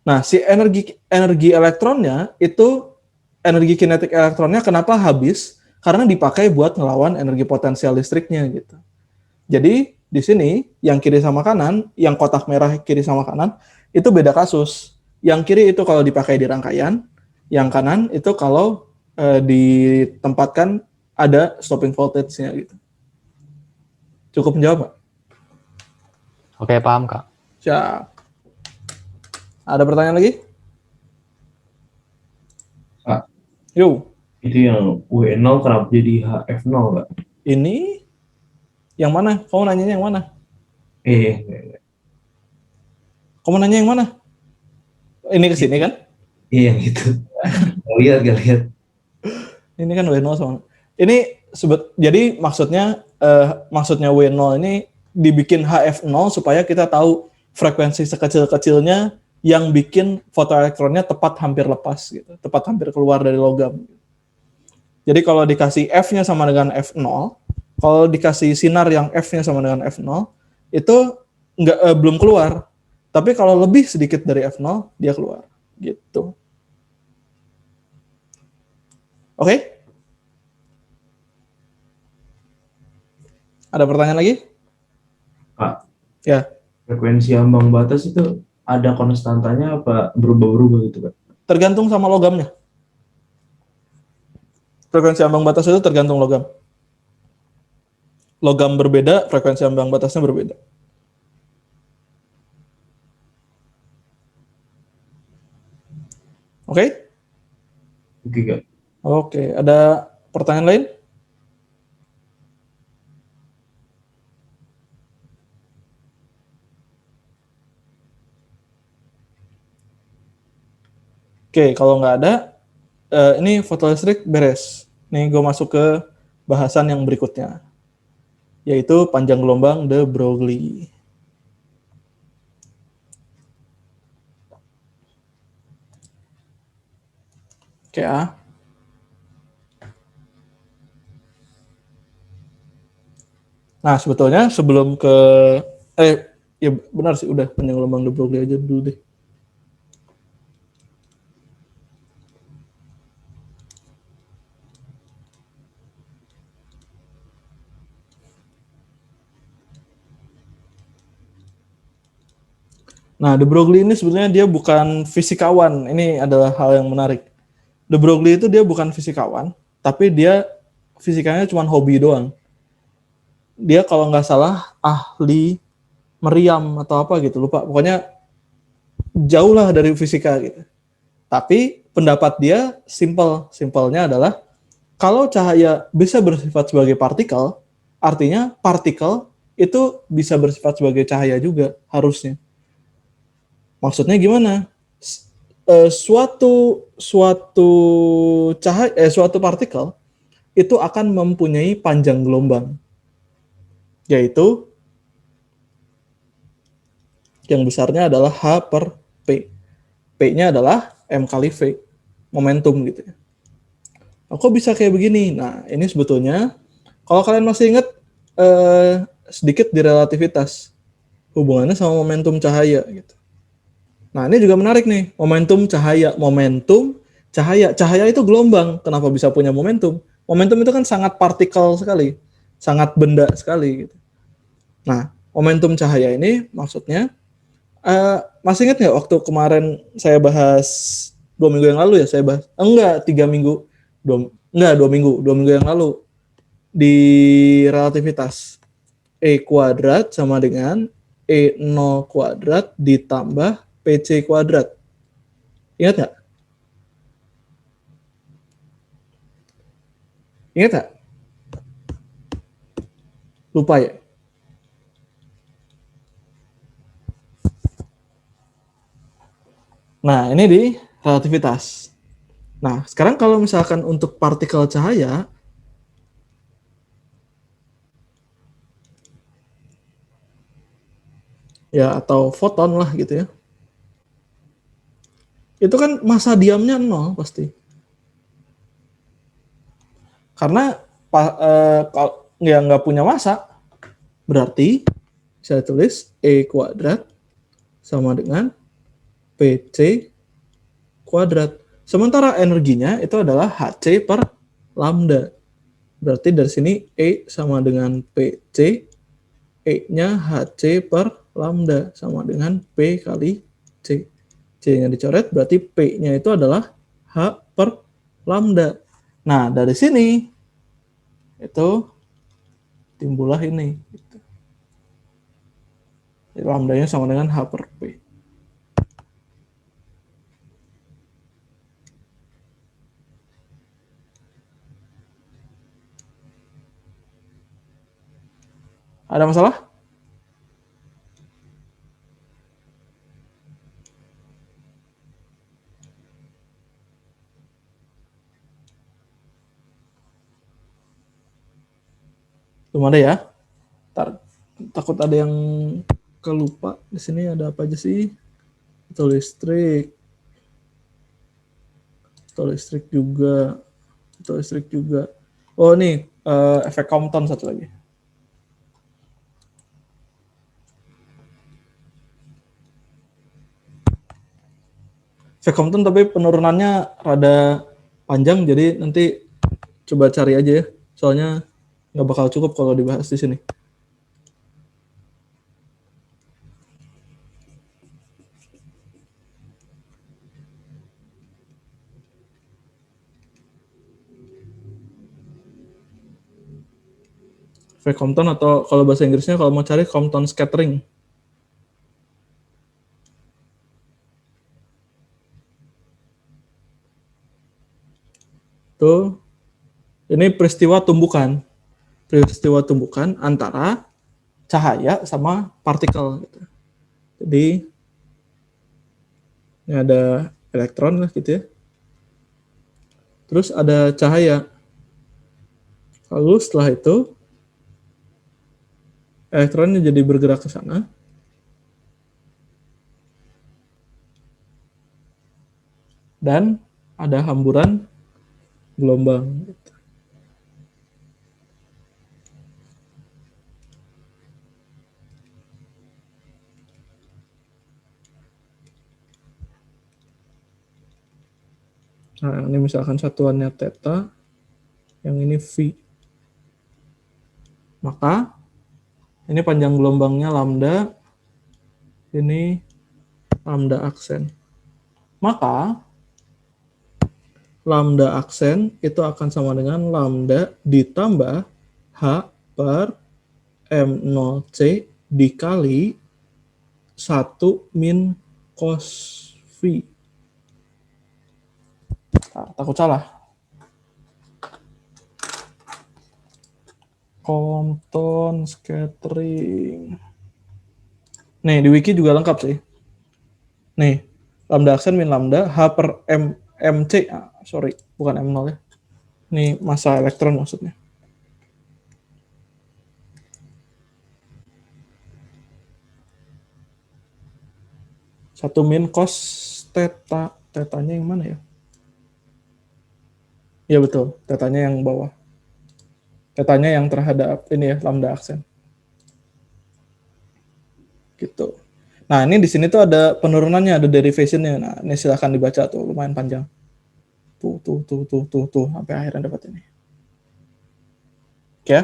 Nah, si energi elektronnya itu energi kinetik elektronnya kenapa habis? Karena dipakai buat ngelawan energi potensial listriknya gitu. Jadi di sini yang kiri sama kanan, yang kotak merah kiri sama kanan itu beda kasus. Yang kiri itu kalau dipakai di rangkaian, yang kanan itu kalau ditempatkan ada stopping voltage-nya gitu. Cukup menjawab, Pak? Oke, paham Kak. Siap. Ada pertanyaan lagi? Pak. Yuk. Itu yang W0 kenapa jadi HF0, Pak? Ini yang mana? Kamu nanyanya yang mana? Kamu nanya yang mana? Ini ke sini kan? Iya yang itu. Gak lihat. Ini kan W0 sama. Ini jadi maksudnya W0 ini dibikin HF0 supaya kita tahu frekuensi sekecil-kecilnya yang bikin fotoelektronnya tepat hampir lepas gitu, tepat hampir keluar dari logam. Jadi kalau dikasih F-nya sama dengan F0, kalau dikasih sinar yang F-nya sama dengan F0, itu belum keluar. Tapi kalau lebih sedikit dari F0, dia keluar. Gitu. Oke? Ada pertanyaan lagi? Pak. Ya. Frekuensi ambang batas itu ada konstantanya apa berubah-ubah gitu, Pak? Tergantung sama logamnya. Frekuensi ambang batas itu tergantung logam. Logam berbeda, frekuensi ambang batasnya berbeda. Oke? Oke, Kak. Oke, ada pertanyaan lain? Oke, kalau nggak ada, ini foto listrik beres. Nih gue masuk ke bahasan yang berikutnya, yaitu panjang gelombang de Broglie. Oke ya. Nah, sebetulnya sebelum ke ya benar sih, udah panjang gelombang de Broglie aja dulu deh. Nah, de Broglie ini sebenarnya dia bukan fisikawan. Ini adalah hal yang menarik. De Broglie itu dia bukan fisikawan, tapi dia fisikanya cuma hobi doang. Dia kalau nggak salah ahli meriam atau apa gitu, lupa. Pokoknya jauh lah dari fisika gitu. Tapi pendapat dia simpelnya adalah kalau cahaya bisa bersifat sebagai partikel, artinya partikel itu bisa bersifat sebagai cahaya juga harusnya. Maksudnya gimana? suatu partikel itu akan mempunyai panjang gelombang, yaitu yang besarnya adalah H per P. P-nya adalah M kali V, momentum gitu ya. Kok bisa kayak begini? Nah, ini sebetulnya kalau kalian masih ingat sedikit di relativitas, hubungannya sama momentum cahaya gitu. Nah, ini juga menarik nih, momentum cahaya. Cahaya itu gelombang. Kenapa bisa punya momentum? Momentum itu kan sangat partikel sekali, sangat benda sekali gitu. Nah, momentum cahaya ini maksudnya masih ingat nggak waktu kemarin saya bahas 2 minggu yang lalu ya, saya bahas enggak 3 minggu, 2 minggu yang lalu di relativitas E kuadrat sama dengan E0 kuadrat ditambah PC kuadrat. Ingat nggak? Ingat nggak? Lupa ya? Nah, ini di relativitas. Nah, sekarang kalau misalkan untuk partikel cahaya, ya atau foton lah gitu ya, itu kan massa diamnya 0 pasti. Karena kalau nggak punya massa, berarti saya tulis E kuadrat sama dengan PC kuadrat. Sementara energinya itu adalah Hc per lambda. Berarti dari sini E sama dengan PC, E-nya Hc per lambda sama dengan P kali C. C-nya dicoret, berarti P-nya itu adalah H per lambda. Nah, dari sini itu timbullah ini. Lambdanya sama dengan H per P. Ada masalah? Belum ada ya? Takut ada yang kelupa. Di sini ada apa aja sih? Atau listrik. juga. Oh, nih efek Compton satu lagi. Efek Compton tapi penurunannya rada panjang, jadi nanti coba cari aja ya. Soalnya nggak bakal cukup kalau dibahas di sini. Efek Compton atau kalau bahasa Inggrisnya kalau mau cari Compton scattering. Tuh, ini peristiwa tumbukan antara cahaya sama partikel. Jadi ini ada elektron lah gitu ya. Terus ada cahaya. Lalu setelah itu elektronnya jadi bergerak ke sana. Dan ada hamburan gelombang. Nah, ini misalkan satuannya theta, yang ini V. Maka ini panjang gelombangnya lambda, ini lambda aksen. Maka lambda aksen itu akan sama dengan lambda ditambah H per M0C dikali 1 min cos V. Nah, takut salah. Compton scattering. Nih, di wiki juga lengkap sih. Nih, Lambda aksen min lambda H per MC. Sorry, bukan M0 ya. Ini massa elektron maksudnya. Satu min cos theta. Tetanya yang mana ya? Iya betul, tetanya yang bawah. Tetanya yang terhadap ini ya, lambda aksen. Gitu. Nah, ini di sini tuh ada penurunannya, ada derivationnya. Nah, ini silahkan dibaca tuh, lumayan panjang. Tuh, sampai akhirnya dapat ini. Oke ya?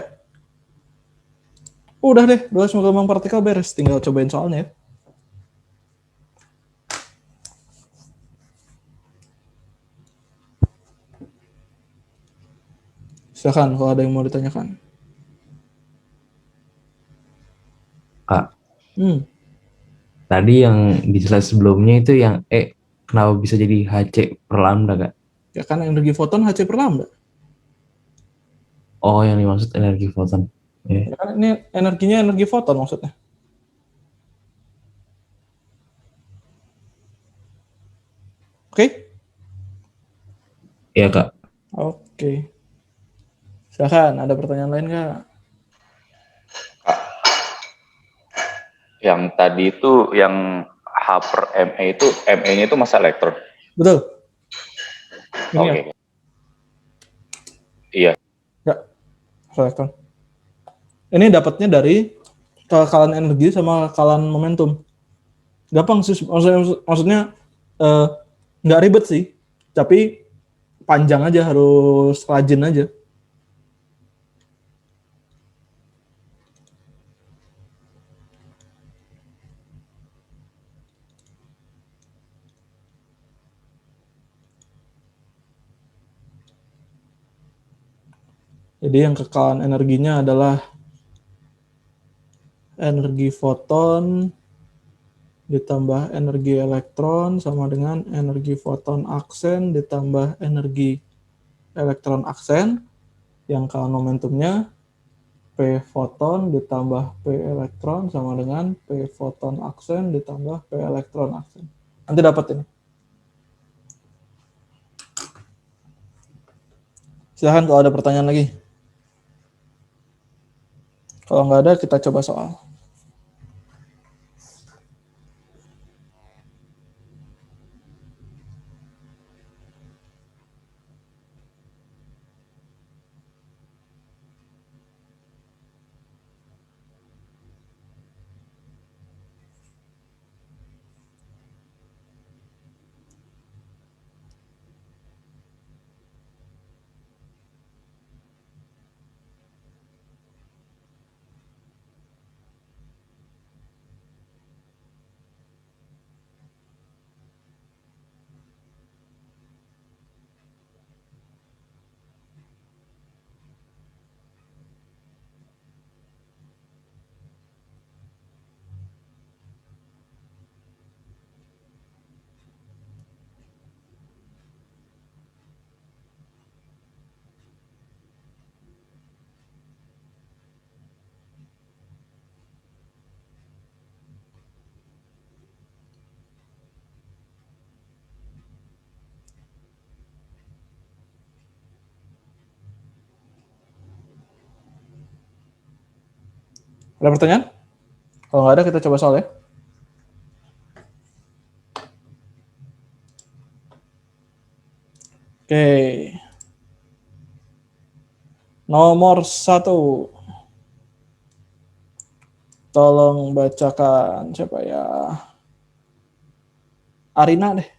Udah deh, 2 gelombang partikel beres. Tinggal cobain soalnya ya. Silahkan kalau ada yang mau ditanyakan. Kak, Hmm. tadi yang di slide sebelumnya itu yang kenapa bisa jadi HC per lambda, Kak? Ya kan energi foton Hc per lambda. Oh, yang dimaksud energi foton. Ya kan ini energinya energi foton maksudnya. Oke? Iya, Kak. Oke. Silahkan, ada pertanyaan lain nggak? Yang tadi itu yang H per ME itu, ME-nya itu massa elektron. Betul. Ini Oke. ya? Iya. Nggak, elektron. Ini dapatnya dari kekalahan energi sama kekalahan momentum. Gampang sih, maksudnya nggak ribet sih, tapi panjang aja, harus rajin aja. Jadi yang kekalahan energinya adalah energi foton ditambah energi elektron sama dengan energi foton aksen ditambah energi elektron aksen. Yang kekalahan momentumnya P foton ditambah P elektron sama dengan P foton aksen ditambah P elektron aksen. Nanti dapat ini. Silahkan kalau ada pertanyaan lagi. Kalau nggak ada, kita coba soal. Ada pertanyaan? Kalau nggak ada, kita coba soal ya. Oke. Nomor 1. Tolong bacakan siapa ya? Arina deh.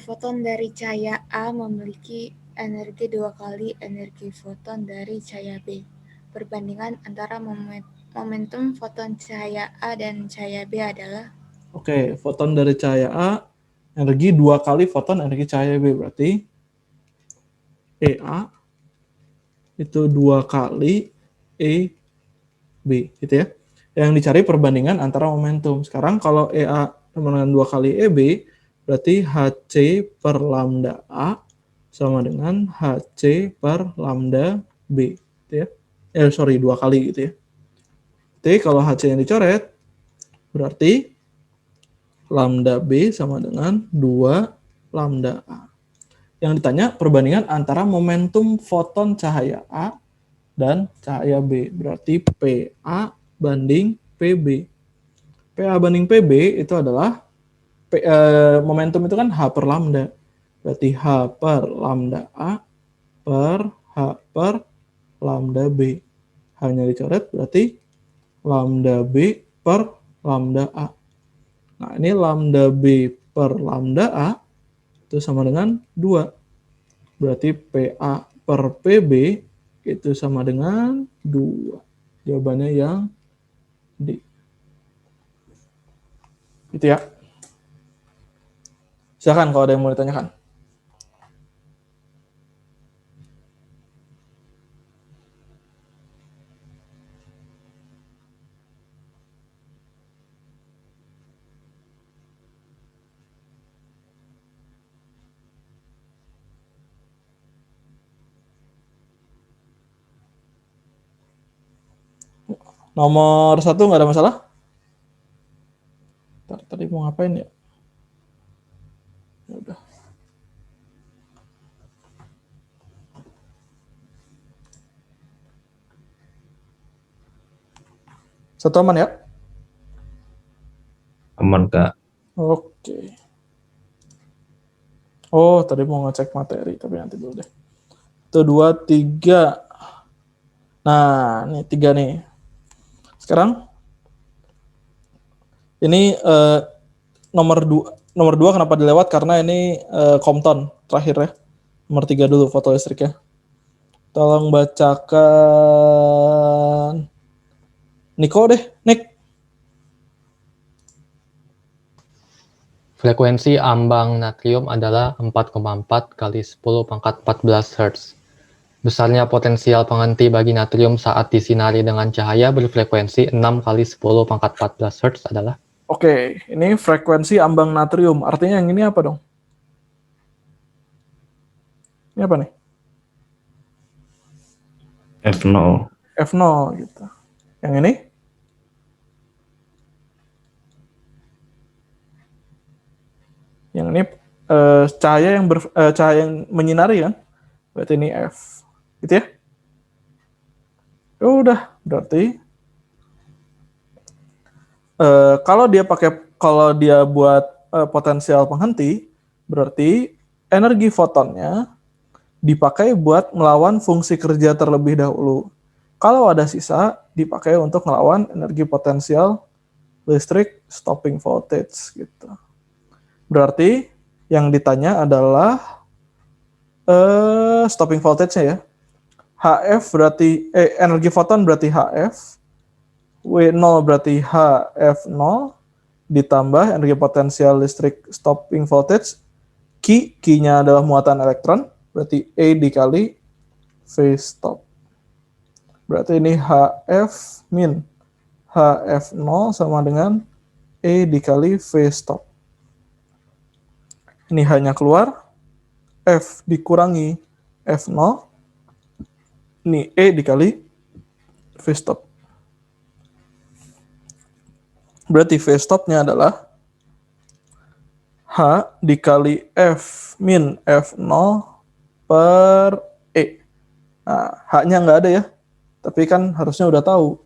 Foton dari cahaya A memiliki energi 2 kali energi foton dari cahaya B. Perbandingan antara momentum foton cahaya A dan cahaya B adalah? Oke, foton dari cahaya A, energi 2 kali foton energi cahaya B. Berarti EA itu 2 kali EB, gitu ya. Yang dicari perbandingan antara momentum. Sekarang kalau EA sama dengan 2 kali EB, berarti HC per lambda A sama dengan HC per lambda B, gitu ya. 2 kali gitu ya. Jadi kalau HC yang dicoret, Berarti lambda B sama dengan 2 lambda A. Yang ditanya perbandingan antara momentum foton cahaya A dan cahaya B. Berarti PA banding PB. PA banding PB itu adalah momentum itu kan H per lambda. Berarti H per lambda A per H per lambda B. Hanya dicoret berarti lambda B per lambda A. Nah, ini lambda B per lambda A itu sama dengan 2. Berarti PA per PB itu sama dengan 2. Jawabannya yang D. Gitu ya. Silakan kalau ada yang mau ditanyakan. Nomor 1 nggak ada masalah? Tadi mau ngapain ya? Ya udah. Satu aman ya? Aman, Kak. Oke. Oh, tadi mau ngecek materi, tapi nanti dulu deh. 1, 2, 3. Nah, ini 3 nih. Sekarang ini nomor 2 kenapa dilewat? Karena ini Compton terakhir ya. Nomor 3 dulu foto listriknya. Tolong bacakan Niko deh, Nick. Frekuensi ambang natrium adalah 4,4 kali 10 pangkat 14 Hz. Besarnya potensial penghenti bagi natrium saat disinari dengan cahaya berfrekuensi 6 kali 10 pangkat 14 Hz adalah? Oke, ini frekuensi ambang natrium. Artinya yang ini apa dong? Ini apa nih? F0. F0 gitu. Yang ini? Yang ini cahaya yang menyinari kan? Berarti ini F. Gitu ya? Udah, berarti kalau dia buat potensial penghenti, berarti energi fotonnya dipakai buat melawan fungsi kerja terlebih dahulu. Kalau ada sisa, dipakai untuk melawan energi potensial listrik stopping voltage gitu. Berarti yang ditanya adalah stopping voltage-nya ya. HF berarti energi foton berarti HF, W0 berarti HF0 ditambah energi potensial listrik stopping voltage, Q-nya adalah muatan elektron, berarti E dikali V stop. Berarti ini HF min HF0 sama dengan E dikali V stop. Ini hanya keluar F dikurangi F0, ini E dikali V stop. Berarti V stopnya adalah H dikali F min F0 per E. Nah, H-nya nggak ada ya, tapi kan harusnya udah tahu.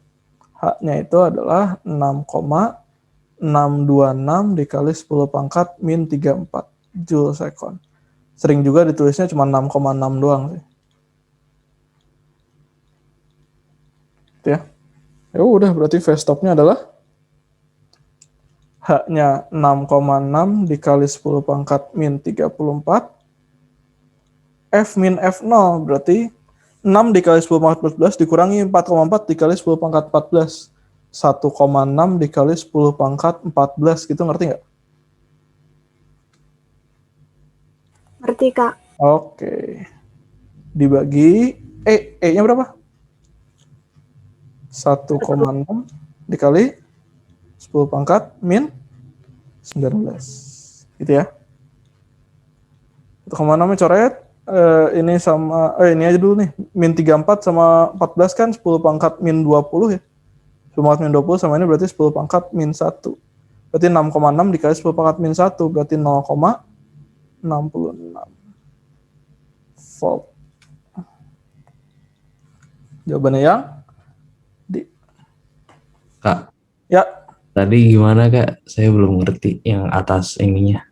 H-nya itu adalah 6,626 dikali 10 pangkat min 34 Joule second. Sering juga ditulisnya cuma 6,6 doang sih. Ya. Ya udah, berarti V stopnya adalah H-nya 6,6 dikali 10 pangkat min 34. F min F0 berarti 6 dikali 10 pangkat 14 dikurangi 4,4 dikali 10 pangkat 14. 1,6 dikali 10 pangkat 14 gitu, ngerti nggak? Ngerti, Kak. Oke. Dibagi E-nya berapa? 1,6 dikali 10 pangkat min 19. Gitu ya. 1,6 coret. Ini sama ini aja dulu nih. Min 34 sama 14 kan 10 pangkat min 20 ya. 10 pangkat min 20 sama ini berarti 10 pangkat min 1. Berarti 6,6 dikali 10 pangkat min 1 berarti 0,66 volt. Jawabannya yang D. Kak, Ya, tadi gimana Kak? Saya belum ngerti yang atas ininya.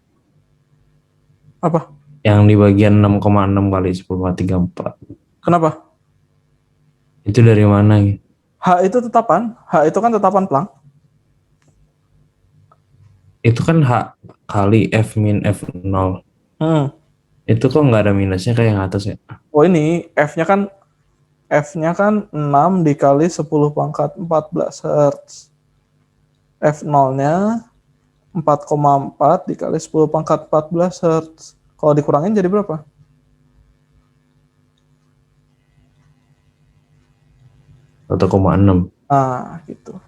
apa? Yang di bagian 6,6 kali 10,34. Kenapa? Itu dari mana gitu? H itu tetapan, H itu kan tetapan Planck. Itu kan H kali F min F0. Itu kok nggak ada minusnya kayak yang atas ya? Oh ini F-nya kan 6 dikali 10 pangkat 14 Hz. F0-nya 4,4 dikali 10 pangkat 14 Hz. Kalau dikurangin jadi berapa? Atau 1,6. Nah, gitu.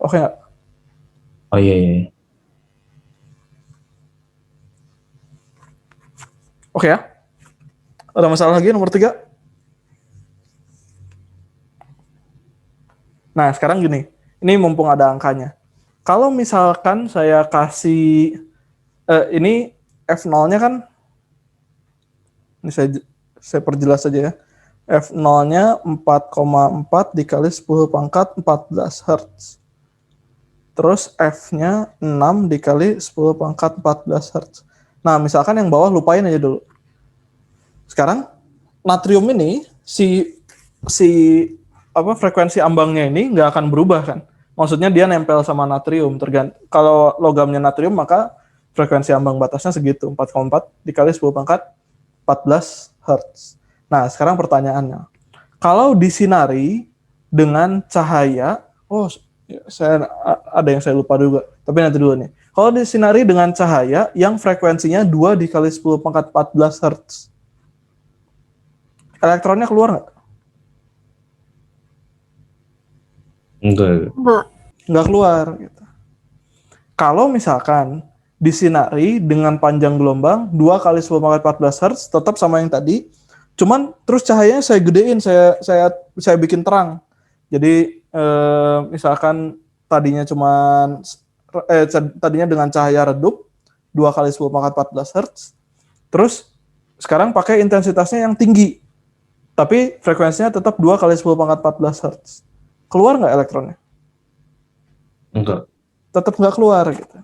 Oke nggak? Oh iya, iya. Oke ya. Ada masalah lagi nomor 3? Nah, sekarang gini. Ini mumpung ada angkanya. Kalau misalkan saya kasih ini F0-nya kan ini saya perjelas saja ya. F0-nya 4,4 dikali 10 pangkat 14 Hz. Terus F-nya 6 dikali 10 pangkat 14 Hz. Nah, misalkan yang bawah lupain aja dulu. Sekarang natrium ini frekuensi ambangnya ini nggak akan berubah kan? Maksudnya dia nempel sama natrium. Kalau logamnya natrium maka frekuensi ambang batasnya segitu, 4,4 dikali 10 pangkat 14 Hz. Nah, sekarang pertanyaannya. Kalau disinari dengan cahaya, ada yang saya lupa juga, tapi nanti dulu nih. Kalau disinari dengan cahaya yang frekuensinya 2 dikali 10 pangkat 14 Hz, elektronnya keluar nggak? Enggak. Nggak keluar. Gitu. Kalau misalkan disinari dengan panjang gelombang 2 kali 10 pangkat 14 Hz, tetap sama yang tadi, cuman terus cahayanya saya gedein, saya bikin terang. Jadi misalkan tadinya dengan cahaya redup 2 kali 10 pangkat 14 Hz, terus sekarang pakai intensitasnya yang tinggi, tapi frekuensinya tetap 2 kali 10 pangkat 14 Hz. Keluar nggak elektronnya? Enggak. Tetap nggak keluar. Gitu.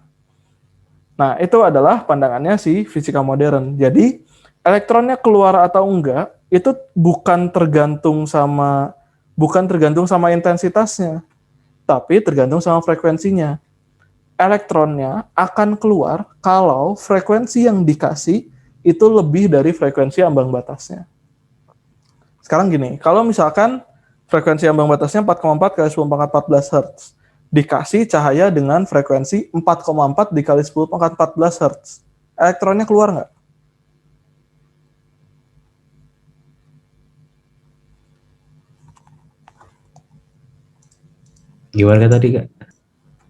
Nah, itu adalah pandangannya si fisika modern. Jadi, elektronnya keluar atau enggak, itu bukan tergantung sama intensitasnya, tapi tergantung sama frekuensinya. Elektronnya akan keluar kalau frekuensi yang dikasih itu lebih dari frekuensi ambang batasnya. Sekarang gini, kalau misalkan frekuensi ambang batasnya 4,4 kali 10 pangkat 14 Hz, dikasih cahaya dengan frekuensi 4,4 dikali 10 pangkat 14 Hz, elektronnya keluar nggak? Gimana tadi Kak?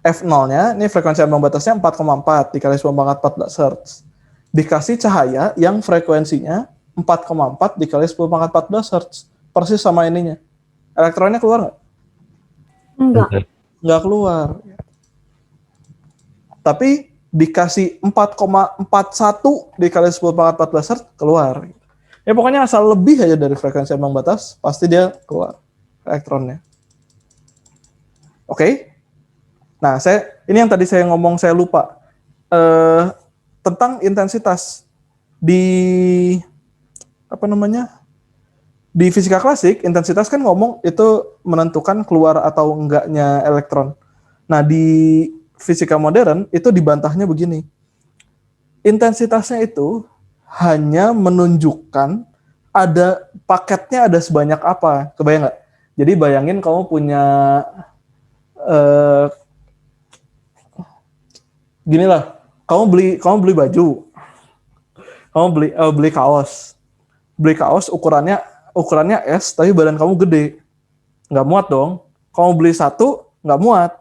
F0-nya, ini frekuensi ambang batasnya 4,4 dikali 10 pangkat 14 Hz. Dikasih cahaya yang frekuensinya 4,4 dikali 10 pangkat 14 Hz. Persis sama ininya. Elektronnya keluar nggak? Enggak. Nggak keluar. Tapi dikasih 4,41 dikali 10 pangkat 14 Hz, keluar. Ya pokoknya asal lebih aja dari frekuensi ambang batas, pasti dia keluar elektronnya. Oke? Nah, ini yang tadi saya ngomong, saya lupa. Tentang intensitas. Di fisika klasik, intensitas kan ngomong itu menentukan keluar atau enggaknya elektron. Nah, di fisika modern itu dibantahnya begini. Intensitasnya itu hanya menunjukkan paketnya ada sebanyak apa. Kebayang nggak? Jadi bayangin kamu punya ginilah, kamu beli baju, kamu beli kaos, ukurannya S, tapi badan kamu gede, nggak muat dong. Kamu beli satu, nggak muat.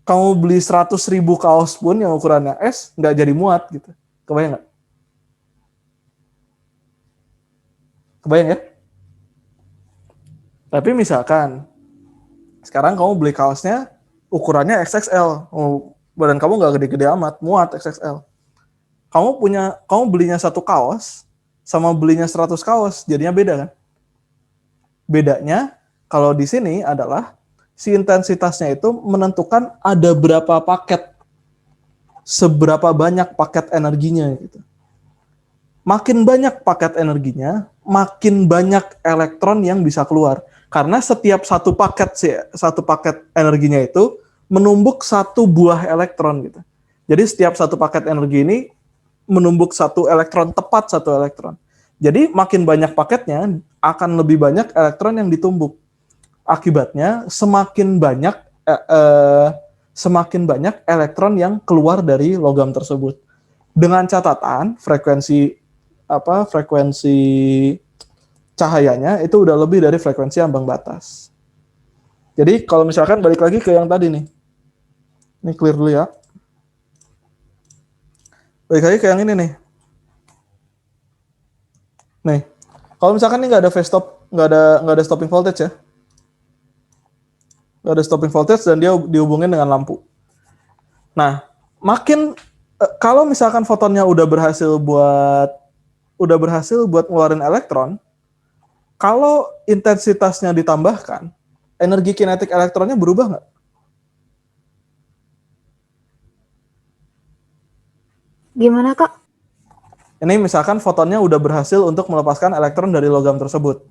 Kamu beli 100.000 kaos pun yang ukurannya S, nggak jadi muat gitu. Kebayang nggak? Kebayang ya? Tapi misalkan Sekarang kamu beli kaosnya ukurannya XXL. Oh, badan kamu nggak gede-gede amat, muat XXL. Kamu belinya 1 kaos sama belinya 100 kaos, jadinya beda kan? Bedanya kalau di sini adalah si intensitasnya itu menentukan ada berapa paket, seberapa banyak paket energinya gitu. Makin banyak paket energinya, makin banyak elektron yang bisa keluar. Karena setiap satu paket energinya itu menumbuk 1 buah elektron gitu. Jadi setiap satu paket energi ini menumbuk 1 elektron, tepat 1 elektron. Jadi makin banyak paketnya akan lebih banyak elektron yang ditumbuk. Akibatnya semakin banyak elektron yang keluar dari logam tersebut. Dengan catatan frekuensi cahayanya itu udah lebih dari frekuensi ambang batas. Jadi kalau misalkan balik lagi ke yang tadi nih. Ini clear dulu ya. Balik lagi ke yang ini nih. Nih, kalau misalkan ini nggak ada phase stop, nggak ada stopping voltage ya. Nggak ada stopping voltage dan dia dihubungin dengan lampu. Nah, kalau misalkan fotonnya udah berhasil buat ngeluarin elektron, kalau intensitasnya ditambahkan, energi kinetik elektronnya berubah nggak? Gimana, Kak? Ini misalkan fotonnya udah berhasil untuk melepaskan elektron dari logam tersebut.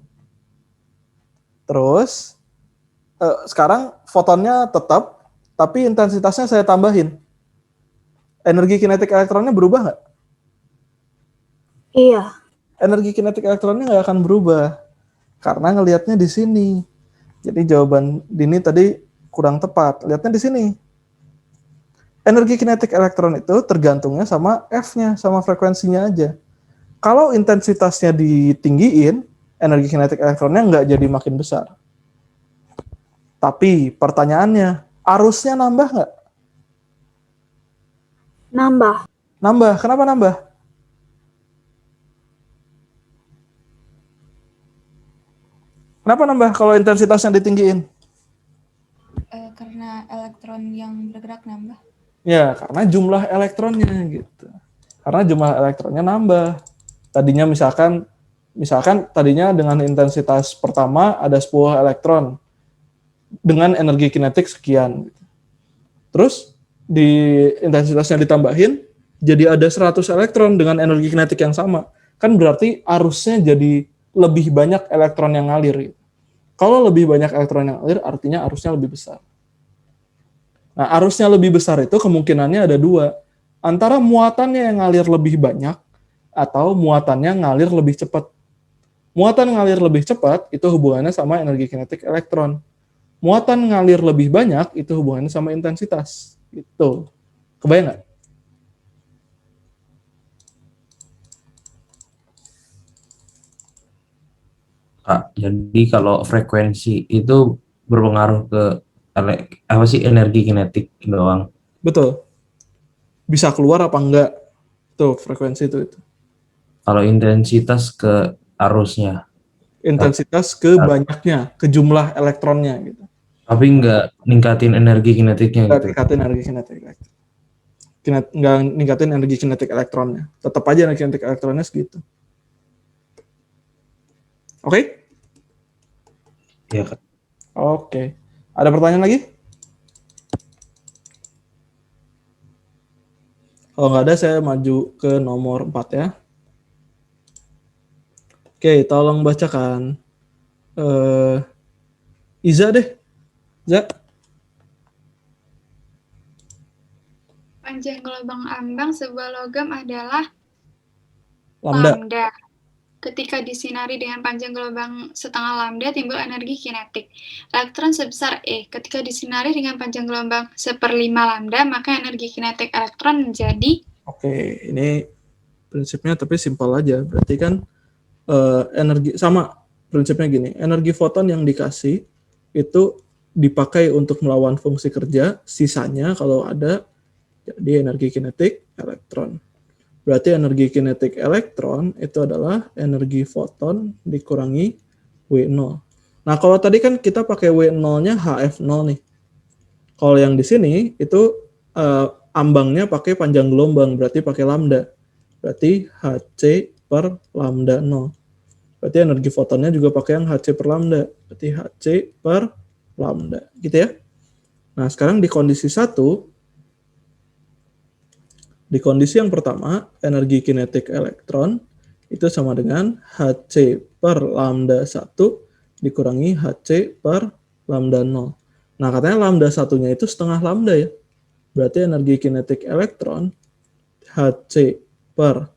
Terus, sekarang fotonnya tetap, tapi intensitasnya saya tambahin. Energi kinetik elektronnya berubah nggak? Iya. Energi kinetik elektronnya nggak akan berubah. Karena ngelihatnya di sini. Jadi jawaban Dini tadi kurang tepat. Lihatnya di sini. Energi kinetik elektron itu tergantungnya sama F-nya, sama frekuensinya aja. Kalau intensitasnya ditinggiin, energi kinetik elektronnya nggak jadi makin besar. Tapi pertanyaannya, arusnya nambah nggak? Nambah. Nambah. Kenapa nambah? Kenapa nambah kalau intensitasnya ditinggiin? Karena elektron yang bergerak nambah. Ya, karena jumlah elektronnya gitu. Karena jumlah elektronnya nambah. Tadinya misalkan tadinya dengan intensitas pertama ada 10 elektron dengan energi kinetik sekian. Terus di intensitasnya ditambahin jadi ada 100 elektron dengan energi kinetik yang sama. Kan berarti arusnya jadi lebih banyak elektron yang ngalir. Kalau lebih banyak elektron yang ngalir artinya arusnya lebih besar. Nah, arusnya lebih besar itu kemungkinannya ada 2. Antara muatannya yang ngalir lebih banyak atau muatannya ngalir lebih cepat. Muatan ngalir lebih cepat itu hubungannya sama energi kinetik elektron. Muatan ngalir lebih banyak itu hubungannya sama intensitas. Gitu. Kebayang nggak? Jadi kalau frekuensi itu berpengaruh ke energi kinetik doang. Betul. Bisa keluar apa enggak? Tuh, frekuensi itu. Kalau intensitas ke arusnya. Intensitas ke banyaknya, ke jumlah elektronnya gitu. Tapi nggak ningkatin energi kinetiknya Nggak gitu. ningkatin energi kinetik elektron. Nggak ningkatin energi kinetik elektronnya. Tetap aja energi kinetik elektronnya segitu. Oke? Iya, Kak. Oke. Ada pertanyaan lagi? Kalau nggak ada, saya maju ke nomor 4 ya. Oke, tolong bacakan. Iza deh. Iza. Panjang gelombang ambang sebuah logam adalah Lambda. lambda. Ketika disinari dengan panjang gelombang setengah lambda, timbul energi kinetik. Elektron sebesar E. Ketika disinari dengan panjang gelombang 1/5 lambda, maka energi kinetik elektron menjadi... Oke, ini prinsipnya tapi simpel aja. Berarti kan energi sama prinsipnya gini. Energi foton yang dikasih itu dipakai untuk melawan fungsi kerja. Sisanya kalau ada jadi energi kinetik elektron. Berarti energi kinetik elektron itu adalah energi foton dikurangi W0. Nah, kalau tadi kan kita pakai W0-nya HF0 nih. Kalau yang di sini itu ambangnya pakai panjang gelombang, berarti pakai lambda. Berarti Hc per lambda 0. Berarti energi fotonnya juga pakai yang Hc per lambda. Berarti Hc per lambda. Gitu ya. Nah, sekarang di kondisi 1, di kondisi yang pertama, energi kinetik elektron itu sama dengan Hc per lambda 1 dikurangi Hc per lambda 0. Nah, katanya lambda satunya itu setengah lambda ya. Berarti energi kinetik elektron Hc per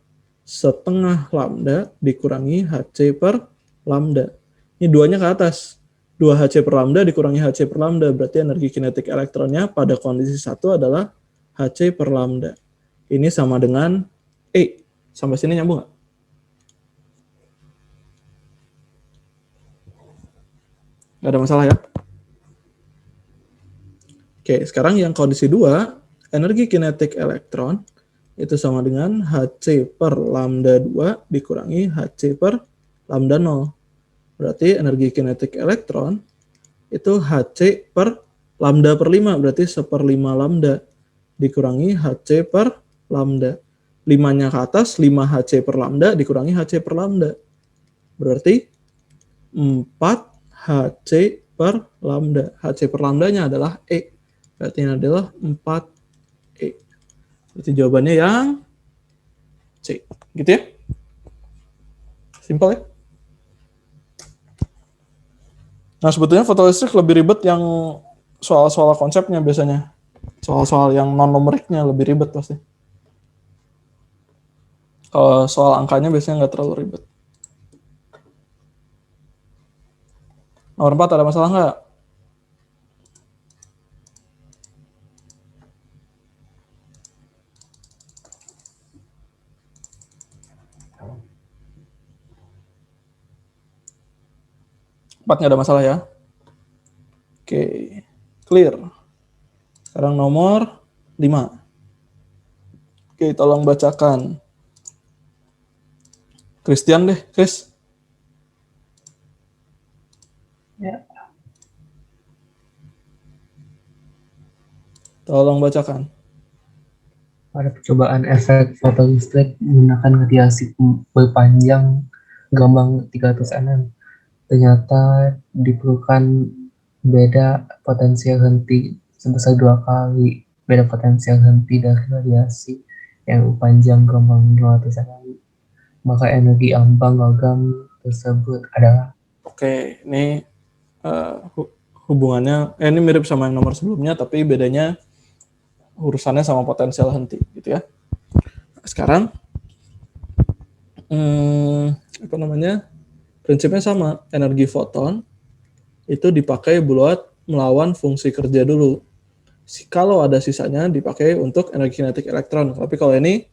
setengah lambda dikurangi Hc per lambda. Ini duanya ke atas. 2 Hc per lambda dikurangi Hc per lambda. Berarti energi kinetik elektronnya pada kondisi 1 adalah Hc per lambda. Ini sama dengan E. Sampai sini nyambung nggak? Nggak ada masalah ya? Oke, sekarang yang kondisi 2, energi kinetik elektron itu sama dengan Hc per lambda 2 dikurangi Hc per lambda 0. Berarti energi kinetik elektron itu Hc per lambda per 5, berarti 1/5 lambda dikurangi Hc per lambda. 5-nya ke atas, 5 Hc per lambda dikurangi Hc per lambda. Berarti 4 Hc per lambda. Hc per lambdanya adalah E. Berarti ini adalah 4E. Berarti jawabannya yang C. Gitu ya? Simpel ya? Nah, sebetulnya fotolistrik lebih ribet yang soal-soal konsepnya biasanya. Soal-soal yang non-numeriknya lebih ribet pasti. Kalau soal angkanya biasanya nggak terlalu ribet. Nomor 4 ada masalah nggak? Nggak ada masalah ya. Oke, clear. Sekarang nomor 5. Oke, tolong bacakan. Christian deh, Chris. Ya. Tolong bacakan. Pada percobaan efek fotolistrik menggunakan radiasi berpanjang gelombang 300 nm, ternyata diperlukan beda potensial henti sebesar 2 kali beda potensial henti dari radiasi yang panjang gelombang 200 nm. Maka energi ambang logam tersebut adalah. Oke, ini hubungannya ini mirip sama yang nomor sebelumnya, tapi bedanya urusannya sama potensial henti gitu ya. Sekarang prinsipnya sama, energi foton itu dipakai buat melawan fungsi kerja dulu. Kalau ada sisanya dipakai untuk energi kinetik elektron. Tapi kalau ini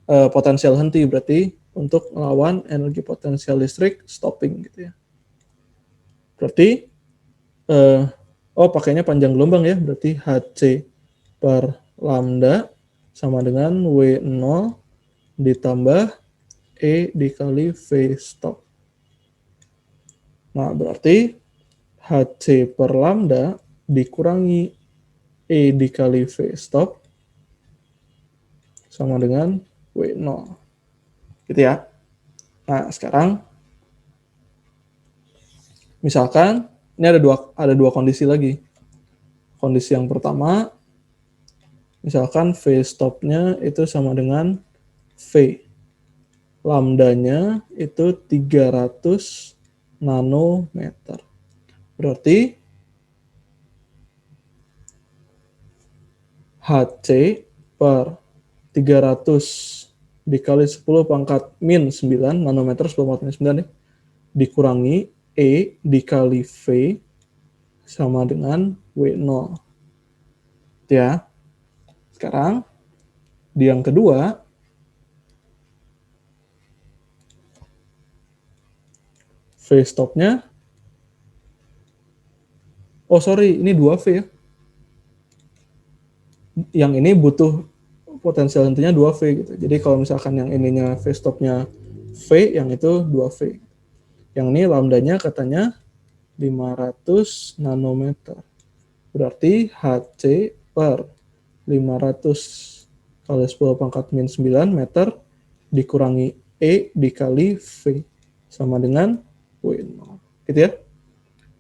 potensial henti, berarti untuk melawan energi potensial listrik stopping gitu ya. Berarti pakainya panjang gelombang ya, berarti Hc per lambda sama dengan W0 ditambah E dikali V stop. Nah, berarti Hc per lambda dikurangi E dikali V stop sama dengan W0. Gitu ya. Nah, sekarang misalkan ini ada dua kondisi lagi. Kondisi yang pertama, misalkan V stopnya itu sama dengan V. Lambdanya itu 300 nanometer. Berarti Hc per 300 dikali 10 pangkat min 9 nanometer, 10 pangkat min 9 ya, dikurangi E dikali V sama dengan W0. Ya. Sekarang di yang kedua, V stopnya, ini 2V ya. Yang ini butuh potensial hentinya 2V gitu. Jadi kalau misalkan yang ininya V stopnya V, yang itu 2V. Yang ini lambdanya katanya 500 nanometer. Berarti HC per 500 kali 10 pangkat min 9 meter dikurangi E dikali V sama dengan W0. Gitu ya.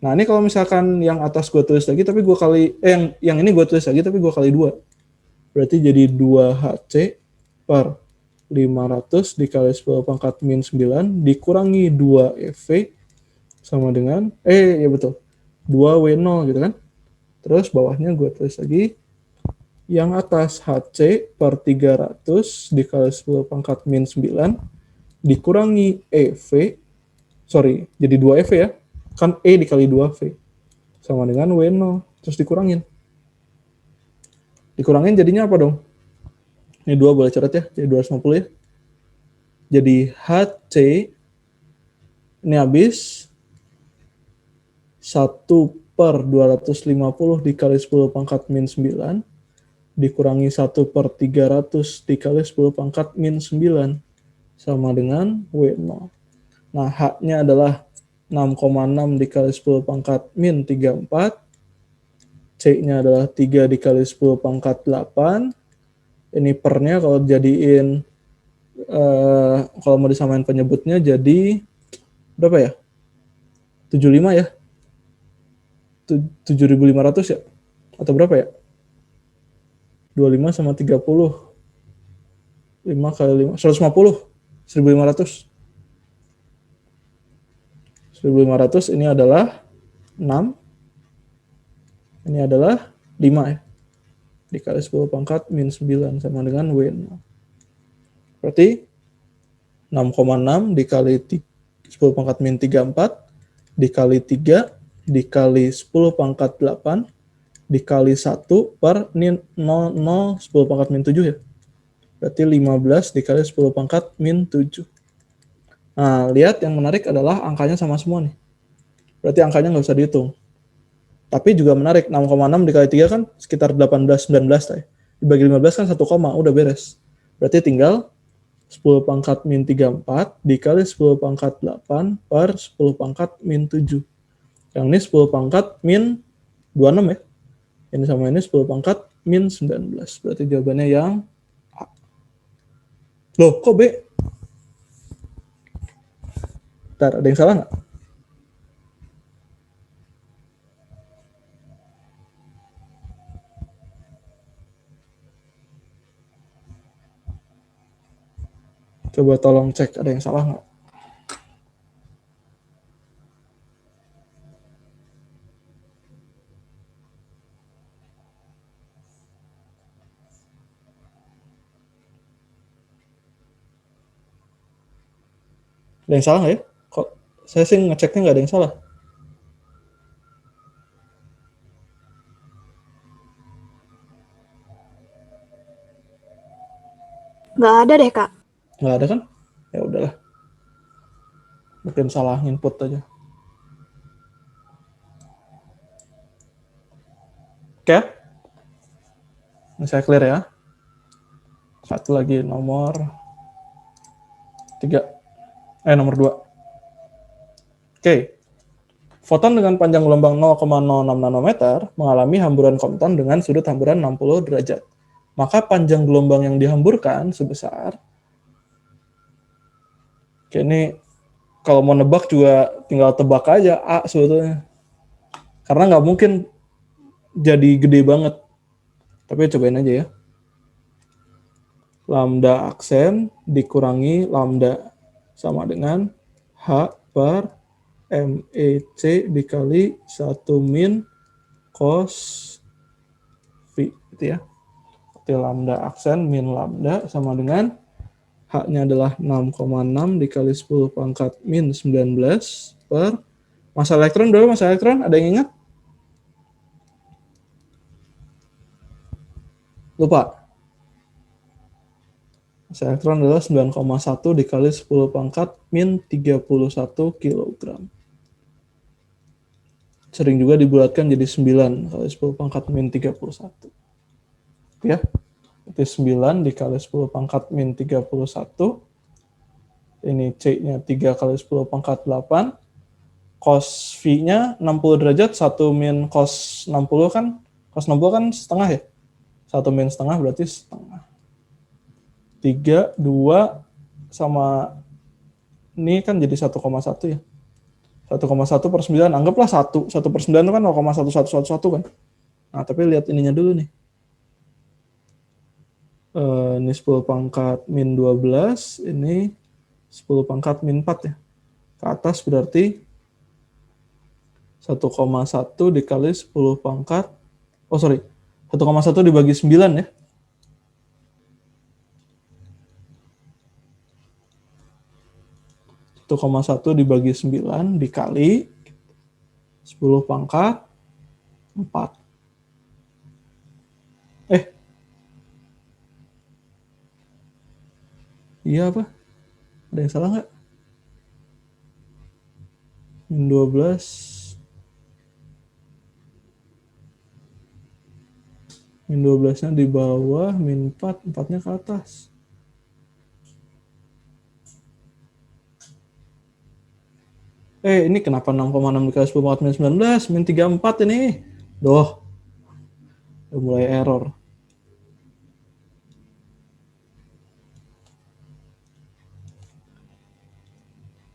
Nah ini kalau misalkan yang atas gue tulis lagi, tapi gue kali, yang ini gue tulis lagi, tapi gue kali 2. Berarti jadi 2HC per 500 dikali 10 pangkat min 9 dikurangi 2EV sama dengan, ya betul, 2W0 gitu kan. Terus bawahnya gue tulis lagi, yang atas HC per 300 dikali 10 pangkat min 9 dikurangi EV, jadi 2EV ya, kan E dikali 2V sama dengan W0, terus dikurangin jadinya apa dong? Ini 2 boleh coret ya, jadi 250 ya. Jadi HC ini habis 1 per 250 dikali 10 pangkat min 9 dikurangi 1 per 300 dikali 10 pangkat min 9 sama dengan W0. Nah, H-nya adalah 6,6 dikali 10 pangkat min 34. C-nya adalah 3 dikali 10 pangkat 8. Ini pernya kalau jadiin, kalau mau disamain penyebutnya jadi berapa ya? 75 ya? 7.500 ya? Atau berapa ya? 25 sama 30. 5 kali 5, 150. 1.500. 1.500 ini adalah 6. Ini adalah 5 ya. Dikali 10 pangkat min 9 sama dengan W0. Berarti 6,6 dikali 10 pangkat min 34 dikali 3 dikali 10 pangkat 8 dikali 1 per ini 0, 10 pangkat min 7 ya. Berarti 15 dikali 10 pangkat min 7. Nah, lihat yang menarik adalah angkanya sama semua nih. Berarti angkanya nggak usah dihitung. Tapi juga menarik, 6,6 dikali 3 kan sekitar 18, 19 ya. Dibagi 15 kan 1, udah beres. Berarti tinggal 10 pangkat min 34 dikali 10 pangkat 8 per 10 pangkat min 7. Yang ini 10 pangkat min 26 ya. Ini sama ini 10 pangkat min 19. Berarti jawabannya yang A. Loh, kok B? Bentar, ada yang salah nggak? Coba tolong cek, ada yang salah nggak? Ada yang salah nggak ya? Kok saya sih ngeceknya nggak ada yang salah. Nggak ada deh, Kak. Nggak ada kan? Ya udahlah. Mungkin salah input aja. Oke. Ini saya clear ya. Satu lagi nomor 3. Nomor 2. Oke. Foton dengan panjang gelombang 0,06 nanometer mengalami hamburan kompton dengan sudut hamburan 60 derajat. Maka panjang gelombang yang dihamburkan sebesar, oke, ini kalau mau nebak juga tinggal tebak aja A sebetulnya. Karena nggak mungkin jadi gede banget. Tapi cobain aja ya. Lambda aksen dikurangi lambda sama dengan H per MEC dikali 1 min cos V. Gitu ya. Berarti lambda aksen min lambda sama dengan H-nya adalah 6,6 dikali 10 pangkat min 19 per massa elektron. Berapa massa elektron? Ada yang ingat? Lupa. Massa elektron adalah 9,1 dikali 10 pangkat min 31 kg. Sering juga dibulatkan jadi 9 kali 10 pangkat min 31. Ya. Berarti 9 dikali 10 pangkat min 31. Ini C-nya 3 kali 10 pangkat 8. cos V-nya 60 derajat, 1 min cos 60 kan, cos 60 kan setengah ya. 1 min setengah berarti setengah. 3, 2, sama ini kan jadi 1,1 ya. 1,1 per 9, anggaplah 1. 1 per 9 itu kan 0,1111 kan. Nah, tapi lihat ininya dulu nih. Ini 10 pangkat min 12, ini 10 pangkat min 4 ya. Ke atas berarti 1,1 dikali 10 pangkat, 1,1 dibagi 9 ya. (1,1 dibagi 9 dikali 10 pangkat 4. Iya apa? Ada yang salah nggak? Min 12. Min 12-nya di bawah, min 4, 4-nya ke atas. Ini kenapa 6,6 dikali 10 pangkat min 19? Min 34 ini. Udah mulai error.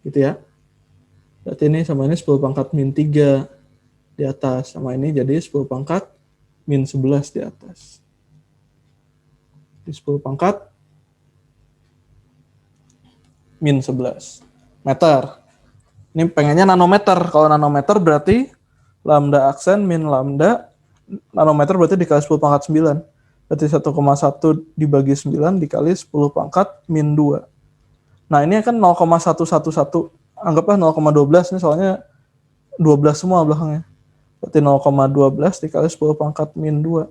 Gitu ya. Berarti ini sama ini 10 pangkat min 3 di atas. Sama ini jadi 10 pangkat min 11 di atas. Di 10 pangkat min 11 meter. Ini pengennya nanometer. Kalau nanometer berarti lambda aksen min lambda, nanometer berarti dikali 10 pangkat 9. Berarti 1,1 dibagi 9 dikali 10 pangkat min 2. Nah, ini kan 0,111. Anggaplah 0,12 ini soalnya 12 semua belakangnya. Berarti 0,12 dikali 10 pangkat min 2.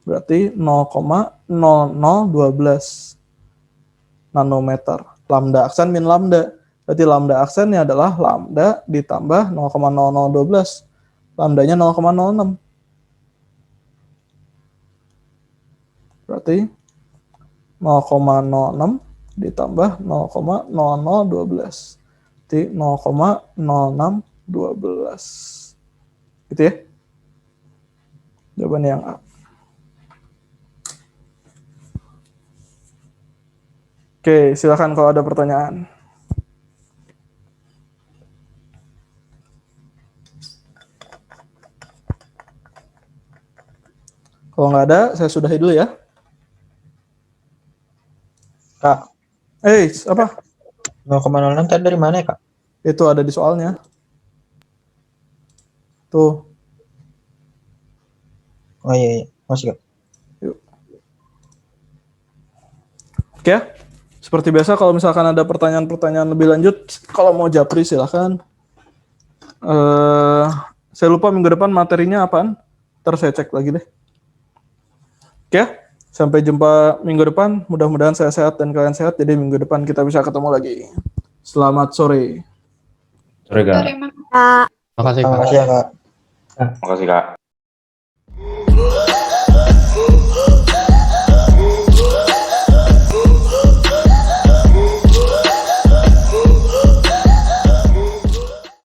Berarti 0,0012 nanometer. Lambda aksen min lambda. Berarti lambda aksennya adalah lambda ditambah 0,0012. Lambdanya 0,06. Berarti 0,06 ditambah 0,0012. Berarti 0,0612. Gitu ya. Jawaban yang A. Oke, silakan kalau ada pertanyaan. Kalau nggak ada, saya sudahi dulu ya. Kak, Apa? 0,06 tadi dari mana ya, Kak? Itu ada di soalnya. Tuh. Oh iya. Masih, Kak. Yuk. Oke, seperti biasa kalau misalkan ada pertanyaan-pertanyaan lebih lanjut, kalau mau japri silahkan. Saya lupa minggu depan materinya apaan. Ntar saya cek lagi deh. Oke, sampai jumpa minggu depan. Mudah-mudahan saya sehat dan kalian sehat. Jadi minggu depan kita bisa ketemu lagi. Selamat sore. Sore, Kak. Terima Kak. Makasih, Kak. Makasih ya, Kak. Makasih Kak.